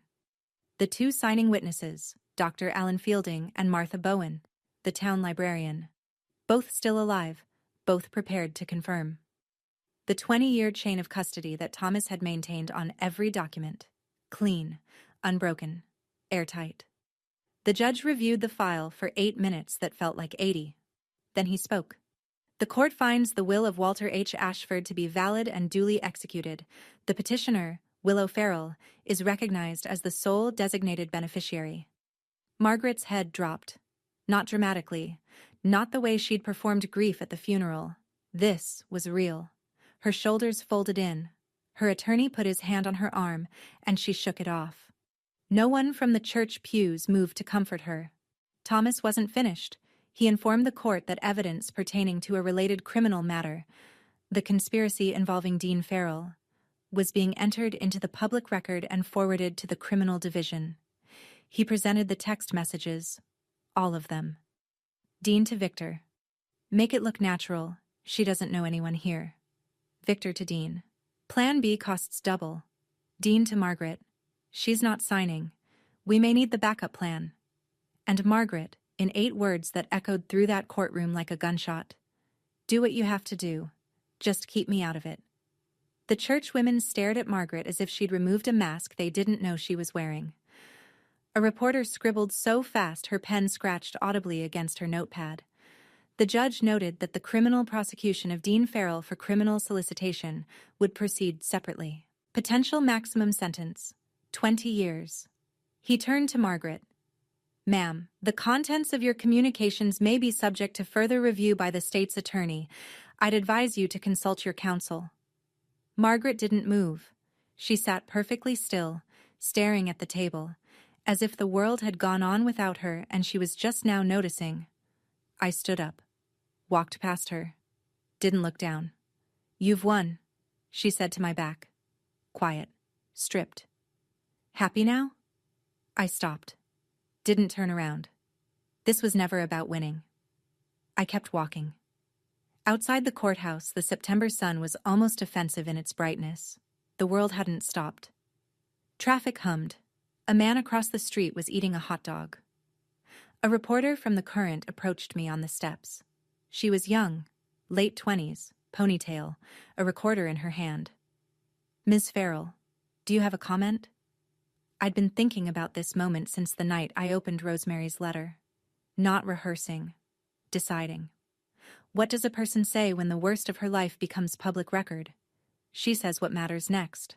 The 2 signing witnesses, Dr. Alan Fielding and Martha Bowen, the town librarian. Both still alive, both prepared to confirm. The 20-year chain of custody that Thomas had maintained on every document. Clean, unbroken, airtight. The judge reviewed the file for 8 minutes that felt like 80. Then he spoke. "The court finds the will of Walter H. Ashford to be valid and duly executed. The petitioner, Willow Farrell, is recognized as the sole designated beneficiary." Margaret's head dropped. Not dramatically, not the way she'd performed grief at the funeral. This was real. Her shoulders folded in. Her attorney put his hand on her arm, and she shook it off. No one from the church pews moved to comfort her. Thomas wasn't finished. He informed the court that evidence pertaining to a related criminal matter, the conspiracy involving Dean Farrell, was being entered into the public record and forwarded to the criminal division. He presented the text messages, all of them. Dean to Victor. "Make it look natural. She doesn't know anyone here." Victor to Dean. "Plan B costs double." Dean to Margaret. "She's not signing. We may need the backup plan. And Margaret, in 8 words that echoed through that courtroom like a gunshot. Do what you have to do. Just keep me out of it. The church women stared at Margaret as if she'd removed a mask they didn't know she was wearing. A reporter scribbled so fast her pen scratched audibly against her notepad. The judge noted that the criminal prosecution of Dean Farrell for criminal solicitation would proceed separately. Potential maximum sentence, 20 years. He turned to Margaret. Ma'am, the contents of your communications may be subject to further review by the state's attorney. I'd advise you to consult your counsel. Margaret didn't move. She sat perfectly still, staring at the table, as if the world had gone on without her and she was just now noticing. I stood up, walked past her, didn't look down. You've won, she said to my back. Quiet, stripped. Happy now? I stopped. Didn't turn around. This was never about winning. I kept walking. Outside the courthouse, the September sun was almost offensive in its brightness. The world hadn't stopped. Traffic hummed. A man across the street was eating a hot dog. A reporter from the Current approached me on the steps. She was young, late 20s, ponytail, a recorder in her hand. Ms. Farrell, do you have a comment? I'd been thinking about this moment since the night I opened Rosemary's letter. Not rehearsing. Deciding. What does a person say when the worst of her life becomes public record? She says what matters next.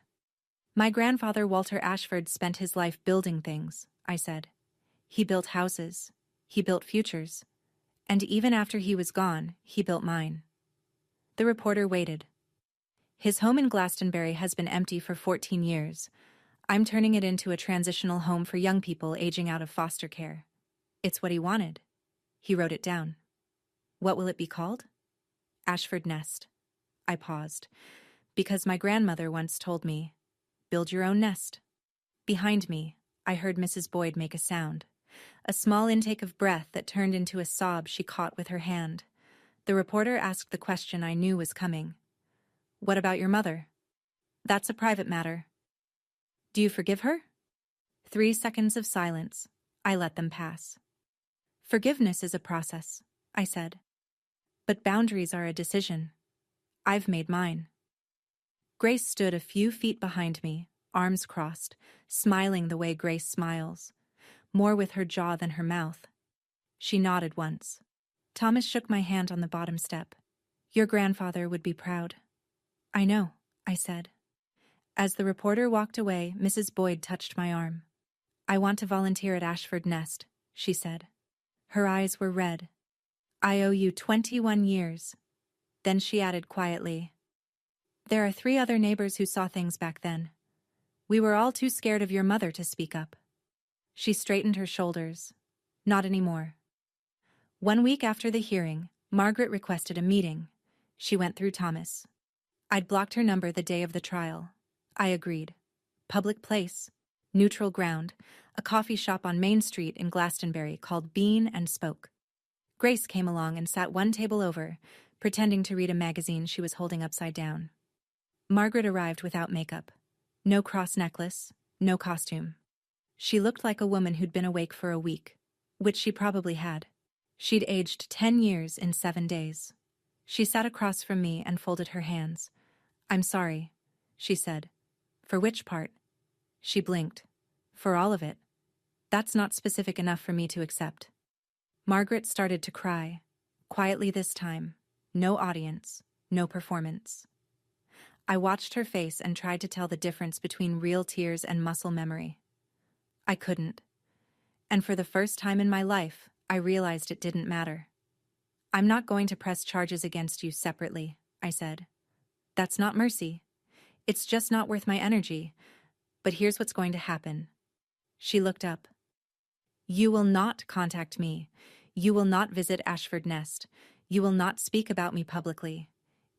My grandfather Walter Ashford spent his life building things, I said. He built houses. He built futures. And even after he was gone, he built mine. The reporter waited. His home in Glastonbury has been empty for 14 years. I'm turning it into a transitional home for young people aging out of foster care. It's what he wanted. He wrote it down. What will it be called? Ashford Nest. I paused, because my grandmother once told me, build your own nest. Behind me, I heard Mrs. Boyd make a sound, a small intake of breath that turned into a sob she caught with her hand. The reporter asked the question I knew was coming. What about your mother? That's a private matter. Do you forgive her? 3 seconds of silence. I let them pass. Forgiveness is a process, I said. But boundaries are a decision. I've made mine. Grace stood a few feet behind me, arms crossed, smiling the way Grace smiles, more with her jaw than her mouth. She nodded once. Thomas shook my hand on the bottom step. Your grandfather would be proud. I know, I said. As the reporter walked away, Mrs. Boyd touched my arm. I want to volunteer at Ashford Nest, she said. Her eyes were red. I owe you 21 years. Then she added quietly, there are 3 other neighbors who saw things back then. We were all too scared of your mother to speak up. She straightened her shoulders. Not anymore. 1 week after the hearing, Margaret requested a meeting. She went through Thomas. I'd blocked her number the day of the trial. I agreed. Public place, neutral ground, a coffee shop on Main Street in Glastonbury called Bean and Spoke. Grace came along and sat 1 table over, pretending to read a magazine she was holding upside down. Margaret arrived without makeup. No cross necklace, no costume. She looked like a woman who'd been awake for a week, which she probably had. She'd aged 10 years in 7 days. She sat across from me and folded her hands. I'm sorry, she said. For which part? She blinked. For all of it. That's not specific enough for me to accept. Margaret started to cry. Quietly this time. No audience. No performance. I watched her face and tried to tell the difference between real tears and muscle memory. I couldn't. And for the first time in my life, I realized it didn't matter. I'm not going to press charges against you separately, I said. That's not mercy. It's just not worth my energy. But here's what's going to happen. She looked up. You will not contact me. You will not visit Ashford Nest. You will not speak about me publicly.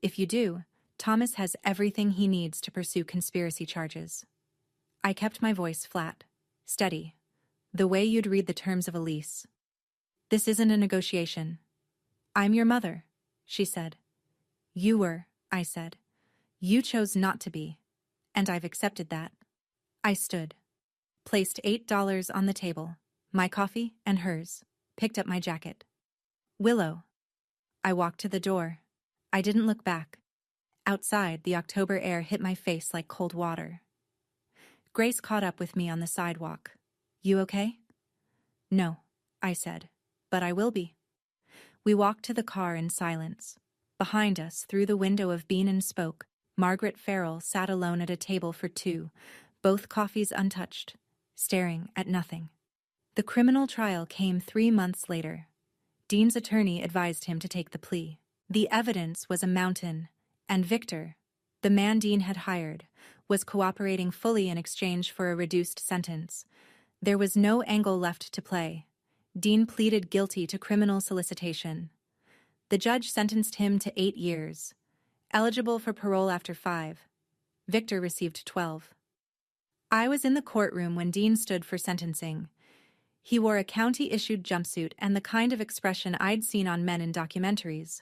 If you do, Thomas has everything he needs to pursue conspiracy charges. I kept my voice flat, steady, the way you'd read the terms of a lease. This isn't a negotiation. I'm your mother, she said. You were, I said. You chose not to be, and I've accepted that. I stood. placed $8 on the table, my coffee and hers, picked up my jacket. Willow. I walked to the door. I didn't look back. Outside, the October air hit my face like cold water. Grace caught up with me on the sidewalk. You okay? No, I said, but I will be. We walked to the car in silence. Behind us, through the window of Bean and Spoke, Margaret Farrell sat alone at a table for two, both coffees untouched, staring at nothing. The criminal trial came 3 months later. Dean's attorney advised him to take the plea. The evidence was a mountain, and Victor, the man Dean had hired, was cooperating fully in exchange for a reduced sentence. There was no angle left to play. Dean pleaded guilty to criminal solicitation. The judge sentenced him to 8 years, eligible for parole after 5. Victor received 12. I was in the courtroom when Dean stood for sentencing. He wore a county-issued jumpsuit and the kind of expression I'd seen on men in documentaries.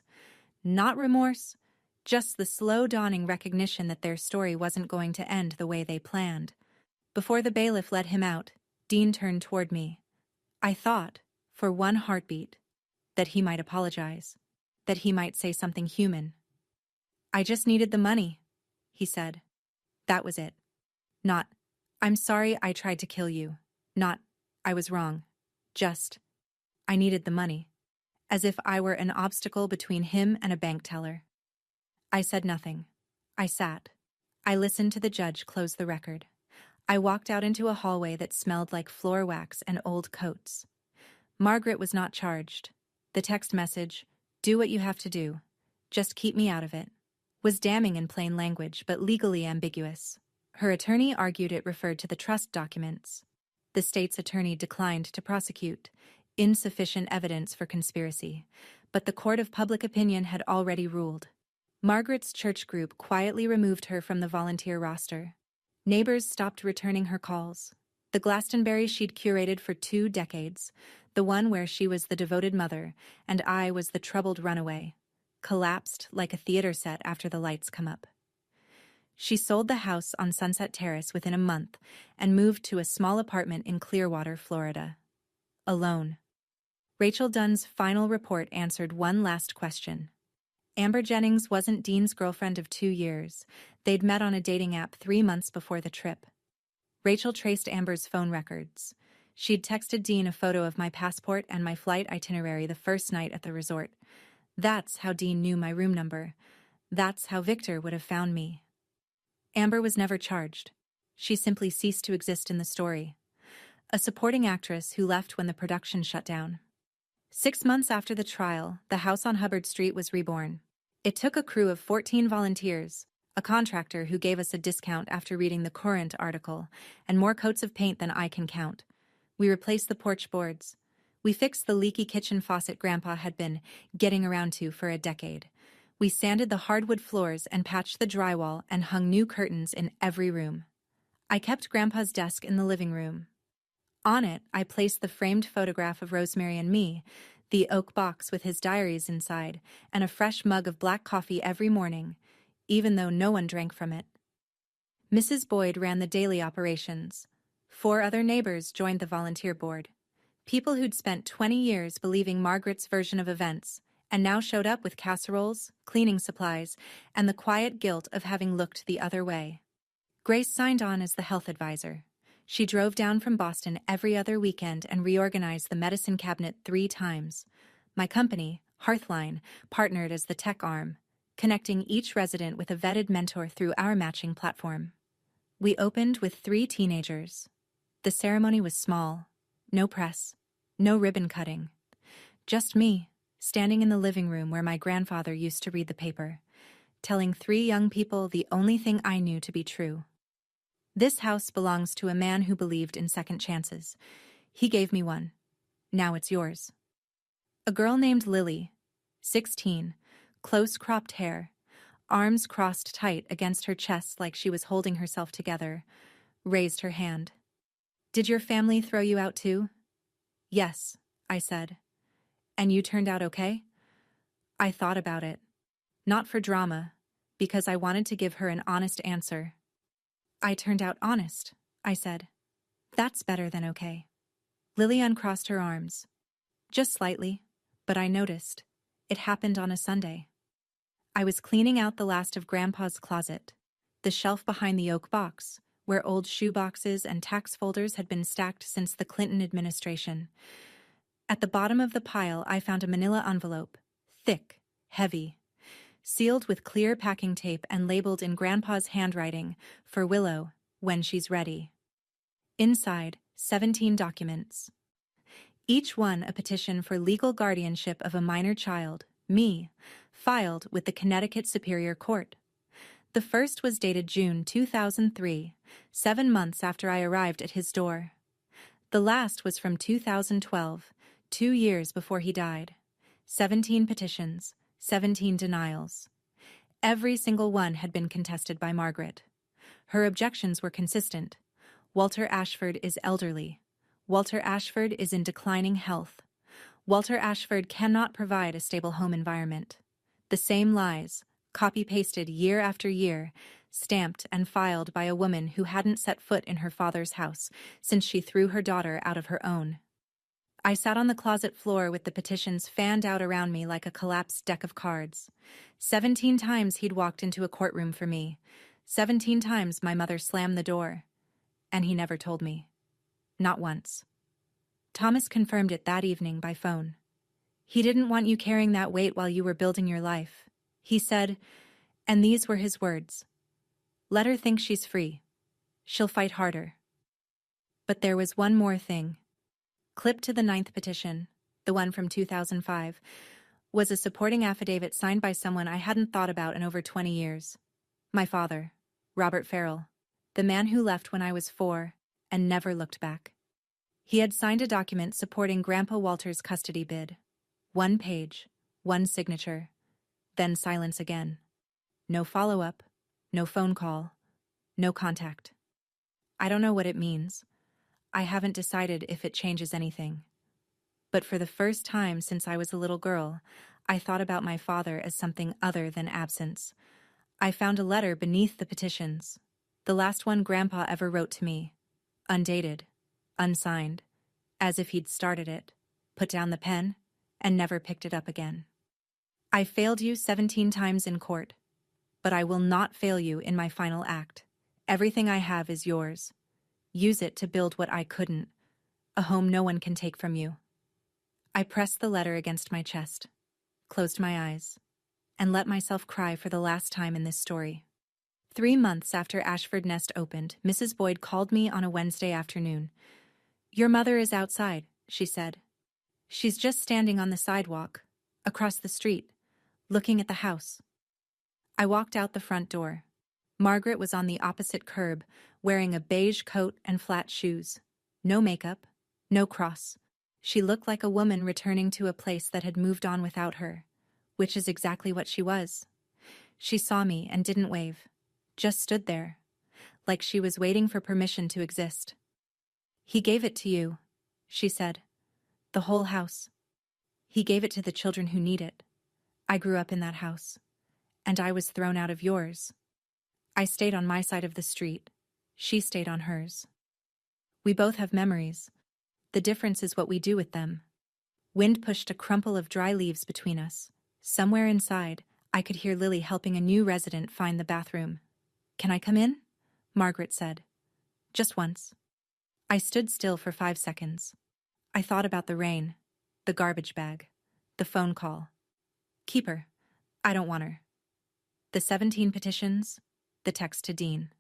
Not remorse, just the slow dawning recognition that their story wasn't going to end the way they planned. Before the bailiff let him out, Dean turned toward me. I thought, for one heartbeat, that he might apologize, that he might say something human. I just needed the money, he said. That was it. Not, I'm sorry I tried to kill you. Not, I was wrong. Just, I needed the money. As if I were an obstacle between him and a bank teller. I said nothing. I sat. I listened to the judge close the record. I walked out into a hallway that smelled like floor wax and old coats. Margaret was not charged. The text message, "Do what you have to do. Just keep me out of it," was damning in plain language but legally ambiguous. Her attorney argued it referred to the trust documents. The state's attorney declined to prosecute. Insufficient evidence for conspiracy. But the court of public opinion had already ruled. Margaret's church group quietly removed her from the volunteer roster. Neighbors stopped returning her calls. The Glastonbury she'd curated for 2 decades, the one where she was the devoted mother and I was the troubled runaway, collapsed like a theater set after the lights come up. She sold the house on Sunset Terrace within a month and moved to a small apartment in Clearwater, Florida. Alone. Rachel Dunn's final report answered one last question. Amber Jennings wasn't Dean's girlfriend of 2 years. They'd met on a dating app 3 months before the trip. Rachel traced Amber's phone records. She'd texted Dean a photo of my passport and my flight itinerary the first night at the resort. That's how Dean knew my room number. That's how Victor would have found me. Amber was never charged. She simply ceased to exist in the story. A supporting actress who left when the production shut down. 6 months after the trial, the house on Hubbard Street was reborn. It took a crew of 14 volunteers, a contractor who gave us a discount after reading the Current article, and more coats of paint than I can count. We replaced the porch boards. We fixed the leaky kitchen faucet Grandpa had been getting around to for a decade. We sanded the hardwood floors and patched the drywall and hung new curtains in every room. I kept Grandpa's desk in the living room. On it, I placed the framed photograph of Rosemary and me, the oak box with his diaries inside, and a fresh mug of black coffee every morning, even though no one drank from it. Mrs. Boyd ran the daily operations. 4 other neighbors joined the volunteer board. People who'd spent 20 years believing Margaret's version of events, and now showed up with casseroles, cleaning supplies, and the quiet guilt of having looked the other way. Grace signed on as the health advisor. She drove down from Boston every other weekend and reorganized the medicine cabinet 3 times. My company, Hearthline, partnered as the tech arm, connecting each resident with a vetted mentor through our matching platform. We opened with 3 teenagers. The ceremony was small. No press. No ribbon cutting. Just me, standing in the living room where my grandfather used to read the paper, telling 3 young people the only thing I knew to be true. This house belongs to a man who believed in second chances. He gave me one. Now it's yours. A girl named Lily, 16, close-cropped hair, arms crossed tight against her chest like she was holding herself together, raised her hand. "Did your family throw you out too?" "Yes," I said. "And you turned out okay?" I thought about it. Not for drama, because I wanted to give her an honest answer. "I turned out honest," I said. That's better than okay. Lily uncrossed her arms. Just slightly, but I noticed. It happened on a Sunday. I was cleaning out the last of Grandpa's closet, the shelf behind the oak box, where old shoe boxes and tax folders had been stacked since the Clinton administration. At the bottom of the pile, I found a manila envelope, thick, heavy, sealed with clear packing tape and labeled in Grandpa's handwriting, "For Willow, when she's ready." Inside, 17 documents. Each one a petition for legal guardianship of a minor child, me, filed with the Connecticut Superior Court. The first was dated June 2003, 7 months after I arrived at his door. The last was from 2012, 2 years before he died. 17 petitions, 17 denials. Every single one had been contested by Margaret. Her objections were consistent. Walter Ashford is elderly. Walter Ashford is in declining health. Walter Ashford cannot provide a stable home environment. The same lies, copy-pasted year after year, stamped and filed by a woman who hadn't set foot in her father's house since she threw her daughter out of her own. I sat on the closet floor with the petitions fanned out around me like a collapsed deck of cards. 17 times he'd walked into a courtroom for me. 17 times my mother slammed the door. And he never told me. Not once. Thomas confirmed it that evening by phone. He didn't want you carrying that weight while you were building your life. He said, and these were his words, "Let her think she's free. She'll fight harder." But there was one more thing. Clipped to the 9th petition, the one from 2005, was a supporting affidavit signed by someone I hadn't thought about in over 20 years. My father, Robert Farrell, the man who left when I was 4 and never looked back. He had signed a document supporting Grandpa Walter's custody bid. 1 page, 1 signature, then silence again. No follow-up, no phone call, no contact. I don't know what it means. I haven't decided if it changes anything. But for the first time since I was a little girl, I thought about my father as something other than absence. I found a letter beneath the petitions, the last one Grandpa ever wrote to me, undated, unsigned, as if he'd started it, put down the pen, and never picked it up again. I failed you 17 times in court, but I will not fail you in my final act. Everything I have is yours. Use it to build what I couldn't, a home no one can take from you. I pressed the letter against my chest, closed my eyes, and let myself cry for the last time in this story. 3 months after Ashford Nest opened, Mrs. Boyd called me on a Wednesday afternoon. "Your mother is outside," she said. "She's just standing on the sidewalk, across the street, looking at the house." I walked out the front door. Margaret was on the opposite curb, wearing a beige coat and flat shoes. No makeup, no cross. She looked like a woman returning to a place that had moved on without her, which is exactly what she was. She saw me and didn't wave, just stood there, like she was waiting for permission to exist. "He gave it to you," she said. "The whole house. He gave it to the children who need it. I grew up in that house, and I was thrown out of yours. I stayed on my side of the street. She stayed on hers. We both have memories. The difference is what we do with them." Wind pushed a crumple of dry leaves between us. Somewhere inside, I could hear Lily helping a new resident find the bathroom. "Can I come in?" Margaret said. "Just once." I stood still for 5 seconds. I thought about the rain, the garbage bag, the phone call. Keep her. I don't want her. The 17 petitions, the text to Dean.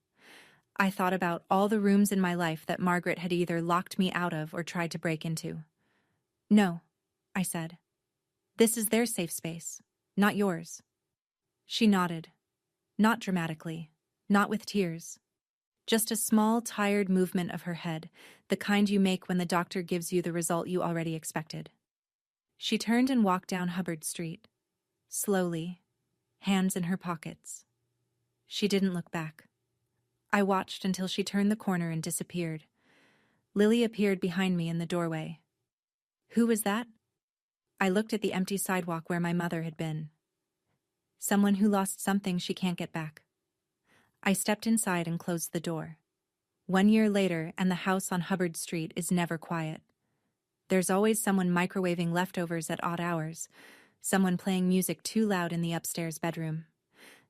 I thought about all the rooms in my life that Margaret had either locked me out of or tried to break into. "No," I said. "This is their safe space, not yours." She nodded. Not dramatically, not with tears. Just a small, tired movement of her head, the kind you make when the doctor gives you the result you already expected. She turned and walked down Hubbard Street, slowly, hands in her pockets. She didn't look back. I watched until she turned the corner and disappeared. Lily appeared behind me in the doorway. "Who was that?" I looked at the empty sidewalk where my mother had been. "Someone who lost something she can't get back." I stepped inside and closed the door. 1 year later, and the house on Hubbard Street is never quiet. There's always someone microwaving leftovers at odd hours, someone playing music too loud in the upstairs bedroom,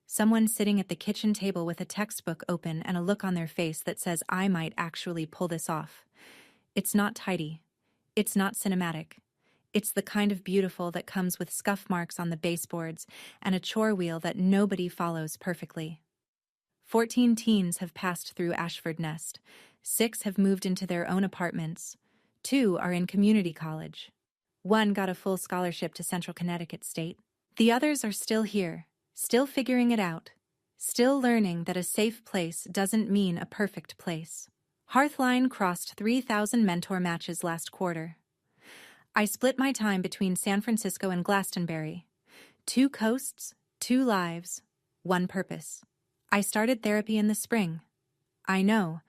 someone sitting at the kitchen table with a textbook open and a look on their face that says, I might actually pull this off. It's not tidy. It's not cinematic. It's the kind of beautiful that comes with scuff marks on the baseboards and a chore wheel that nobody follows perfectly. 14 teens have passed through Ashford Nest. 6 have moved into their own apartments. 2 are in community college. 1 got a full scholarship to Central Connecticut State. The others are still here, still figuring it out, still learning that a safe place doesn't mean a perfect place. Hearthline crossed 3,000 mentor matches last quarter. I split my time between San Francisco and Glastonbury. 2 coasts, 2 lives, 1 purpose. I started therapy in the spring. I know,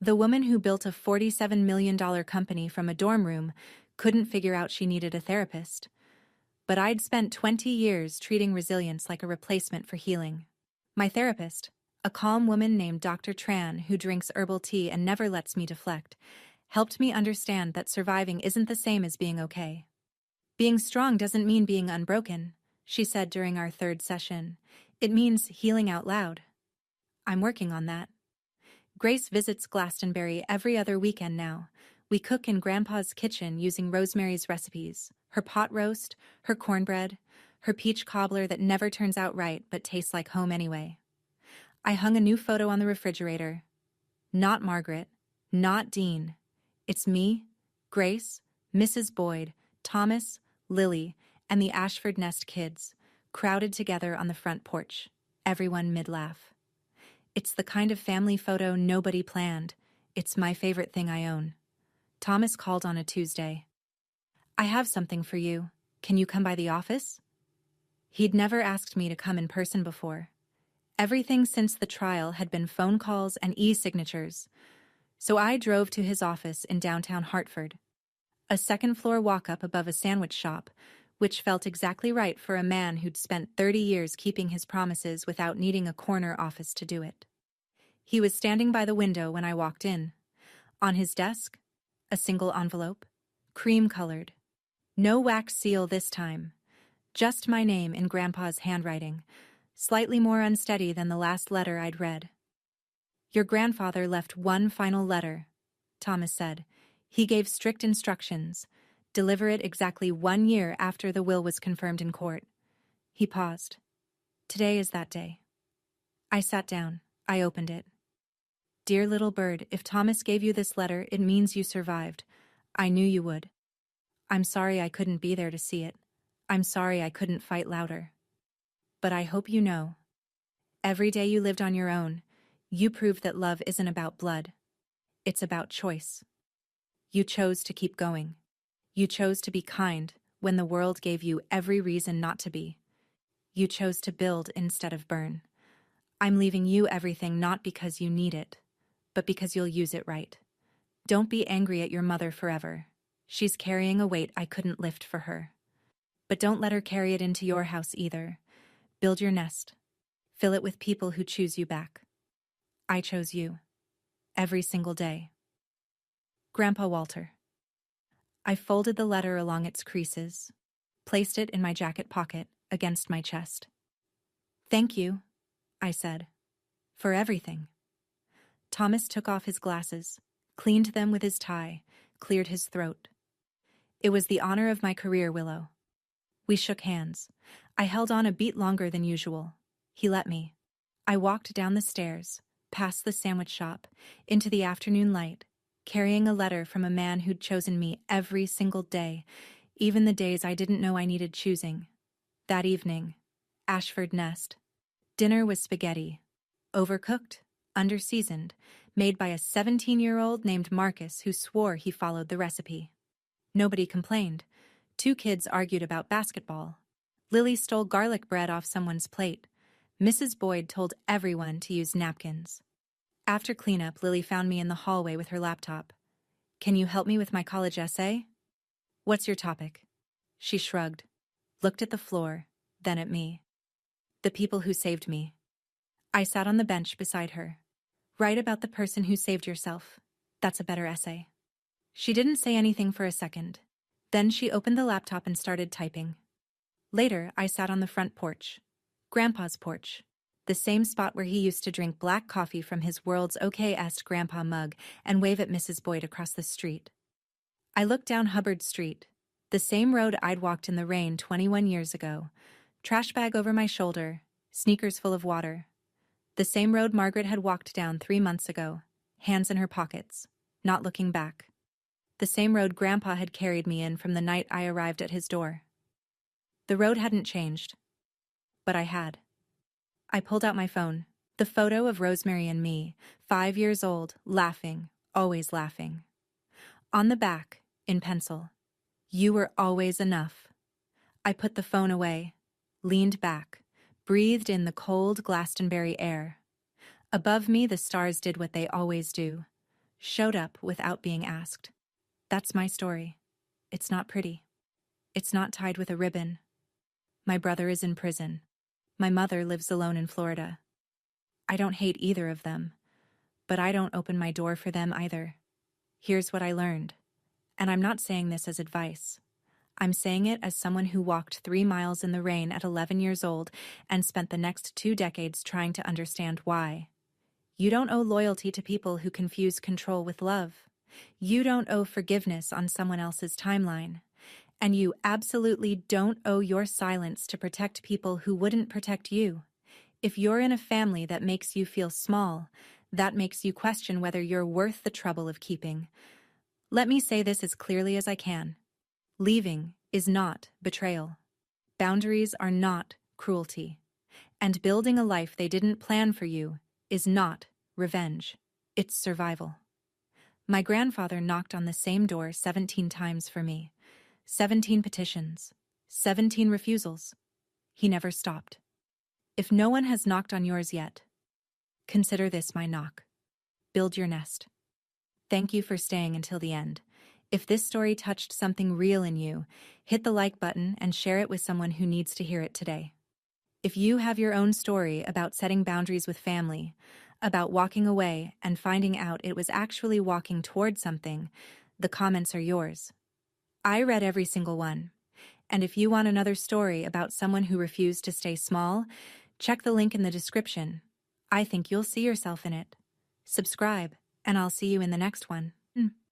the woman who built a $47 million company from a dorm room couldn't figure out she needed a therapist. But I'd spent 20 years treating resilience like a replacement for healing. My therapist, a calm woman named Dr. Tran who drinks herbal tea and never lets me deflect, helped me understand that surviving isn't the same as being okay. Being strong doesn't mean being unbroken, she said during our 3rd session. It means healing out loud. I'm working on that. Grace visits Glastonbury every other weekend now. We cook in Grandpa's kitchen using Rosemary's recipes, her pot roast, her cornbread, her peach cobbler that never turns out right but tastes like home anyway. I hung a new photo on the refrigerator. Not Margaret, not Dean. It's me, Grace, Mrs. Boyd, Thomas, Lily, and the Ashford Nest kids, crowded together on the front porch, everyone mid-laugh. It's the kind of family photo nobody planned. It's my favorite thing I own. Thomas called on a Tuesday. I have something for you. Can you come by the office? He'd never asked me to come in person before. Everything since the trial had been phone calls and e-signatures. So I drove to his office in downtown Hartford. A 2nd-floor walk-up above a sandwich shop, which felt exactly right for a man who'd spent 30 years keeping his promises without needing a corner office to do it. He was standing by the window when I walked in. On his desk, a single envelope, cream-colored. No wax seal this time. Just my name in Grandpa's handwriting, slightly more unsteady than the last letter I'd read. Your grandfather left one final letter, Thomas said. He gave strict instructions. Deliver it exactly 1 year after the will was confirmed in court. He paused. Today is that day. I sat down. I opened it. Dear little bird, if Thomas gave you this letter, it means you survived. I knew you would. I'm sorry I couldn't be there to see it. I'm sorry I couldn't fight louder. But I hope you know. Every day you lived on your own, you proved that love isn't about blood. It's about choice. You chose to keep going. You chose to be kind when the world gave you every reason not to be. You chose to build instead of burn. I'm leaving you everything not because you need it, but because you'll use it right. Don't be angry at your mother forever. She's carrying a weight I couldn't lift for her. But don't let her carry it into your house either. Build your nest. Fill it with people who choose you back. I chose you. Every single day. Grandpa Walter. I folded the letter along its creases, placed it in my jacket pocket against my chest. Thank you, I said, for everything. Thomas took off his glasses, cleaned them with his tie, cleared his throat. It was the honor of my career, Willow. We shook hands. I held on a beat longer than usual. He let me. I walked down the stairs, past the sandwich shop, into the afternoon light, carrying a letter from a man who'd chosen me every single day, even the days I didn't know I needed choosing. That evening, Ashford Nest. Dinner was spaghetti. Overcooked, underseasoned, made by a 17-year-old named Marcus who swore he followed the recipe. Nobody complained. 2 kids argued about basketball. Lily stole garlic bread off someone's plate. Mrs. Boyd told everyone to use napkins. After cleanup, Lily found me in the hallway with her laptop. Can you help me with my college essay? What's your topic? She shrugged, looked at the floor, then at me. The people who saved me. I sat on the bench beside her. Write about the person who saved yourself. That's a better essay. She didn't say anything for a second. Then she opened the laptop and started typing. Later, I sat on the front porch. Grandpa's porch. The same spot where he used to drink black coffee from his world's okayest grandpa mug and wave at Mrs. Boyd across the street. I looked down Hubbard Street, the same road I'd walked in the rain 21 years ago, trash bag over my shoulder, sneakers full of water. The same road Margaret had walked down 3 months ago, hands in her pockets, not looking back. The same road Grandpa had carried me in from the night I arrived at his door. The road hadn't changed, but I had. I pulled out my phone, the photo of Rosemary and me, 5 years old, laughing, always laughing. On the back, in pencil, "You were always enough." I put the phone away, leaned back, breathed in the cold Glastonbury air. Above me, the stars did what they always do, showed up without being asked. That's my story. It's not pretty. It's not tied with a ribbon. My brother is in prison. My mother lives alone in Florida. I don't hate either of them, but I don't open my door for them either. Here's what I learned. And I'm not saying this as advice. I'm saying it as someone who walked 3 miles in the rain at 11 years old and spent the next 2 decades trying to understand why. You don't owe loyalty to people who confuse control with love. You don't owe forgiveness on someone else's timeline. And you absolutely don't owe your silence to protect people who wouldn't protect you. If you're in a family that makes you feel small, that makes you question whether you're worth the trouble of keeping. Let me say this as clearly as I can. Leaving is not betrayal. Boundaries are not cruelty. And building a life they didn't plan for you is not revenge. It's survival. My grandfather knocked on the same door 17 times for me. 17 petitions. 17 refusals. He never stopped. If no one has knocked on yours yet, consider this my knock. Build your nest. Thank you for staying until the end. If this story touched something real in you, hit the like button and share it with someone who needs to hear it today. If you have your own story about setting boundaries with family, about walking away and finding out it was actually walking toward something, the comments are yours. I read every single one. And if you want another story about someone who refused to stay small, check the link in the description. I think you'll see yourself in it. Subscribe, and I'll see you in the next one.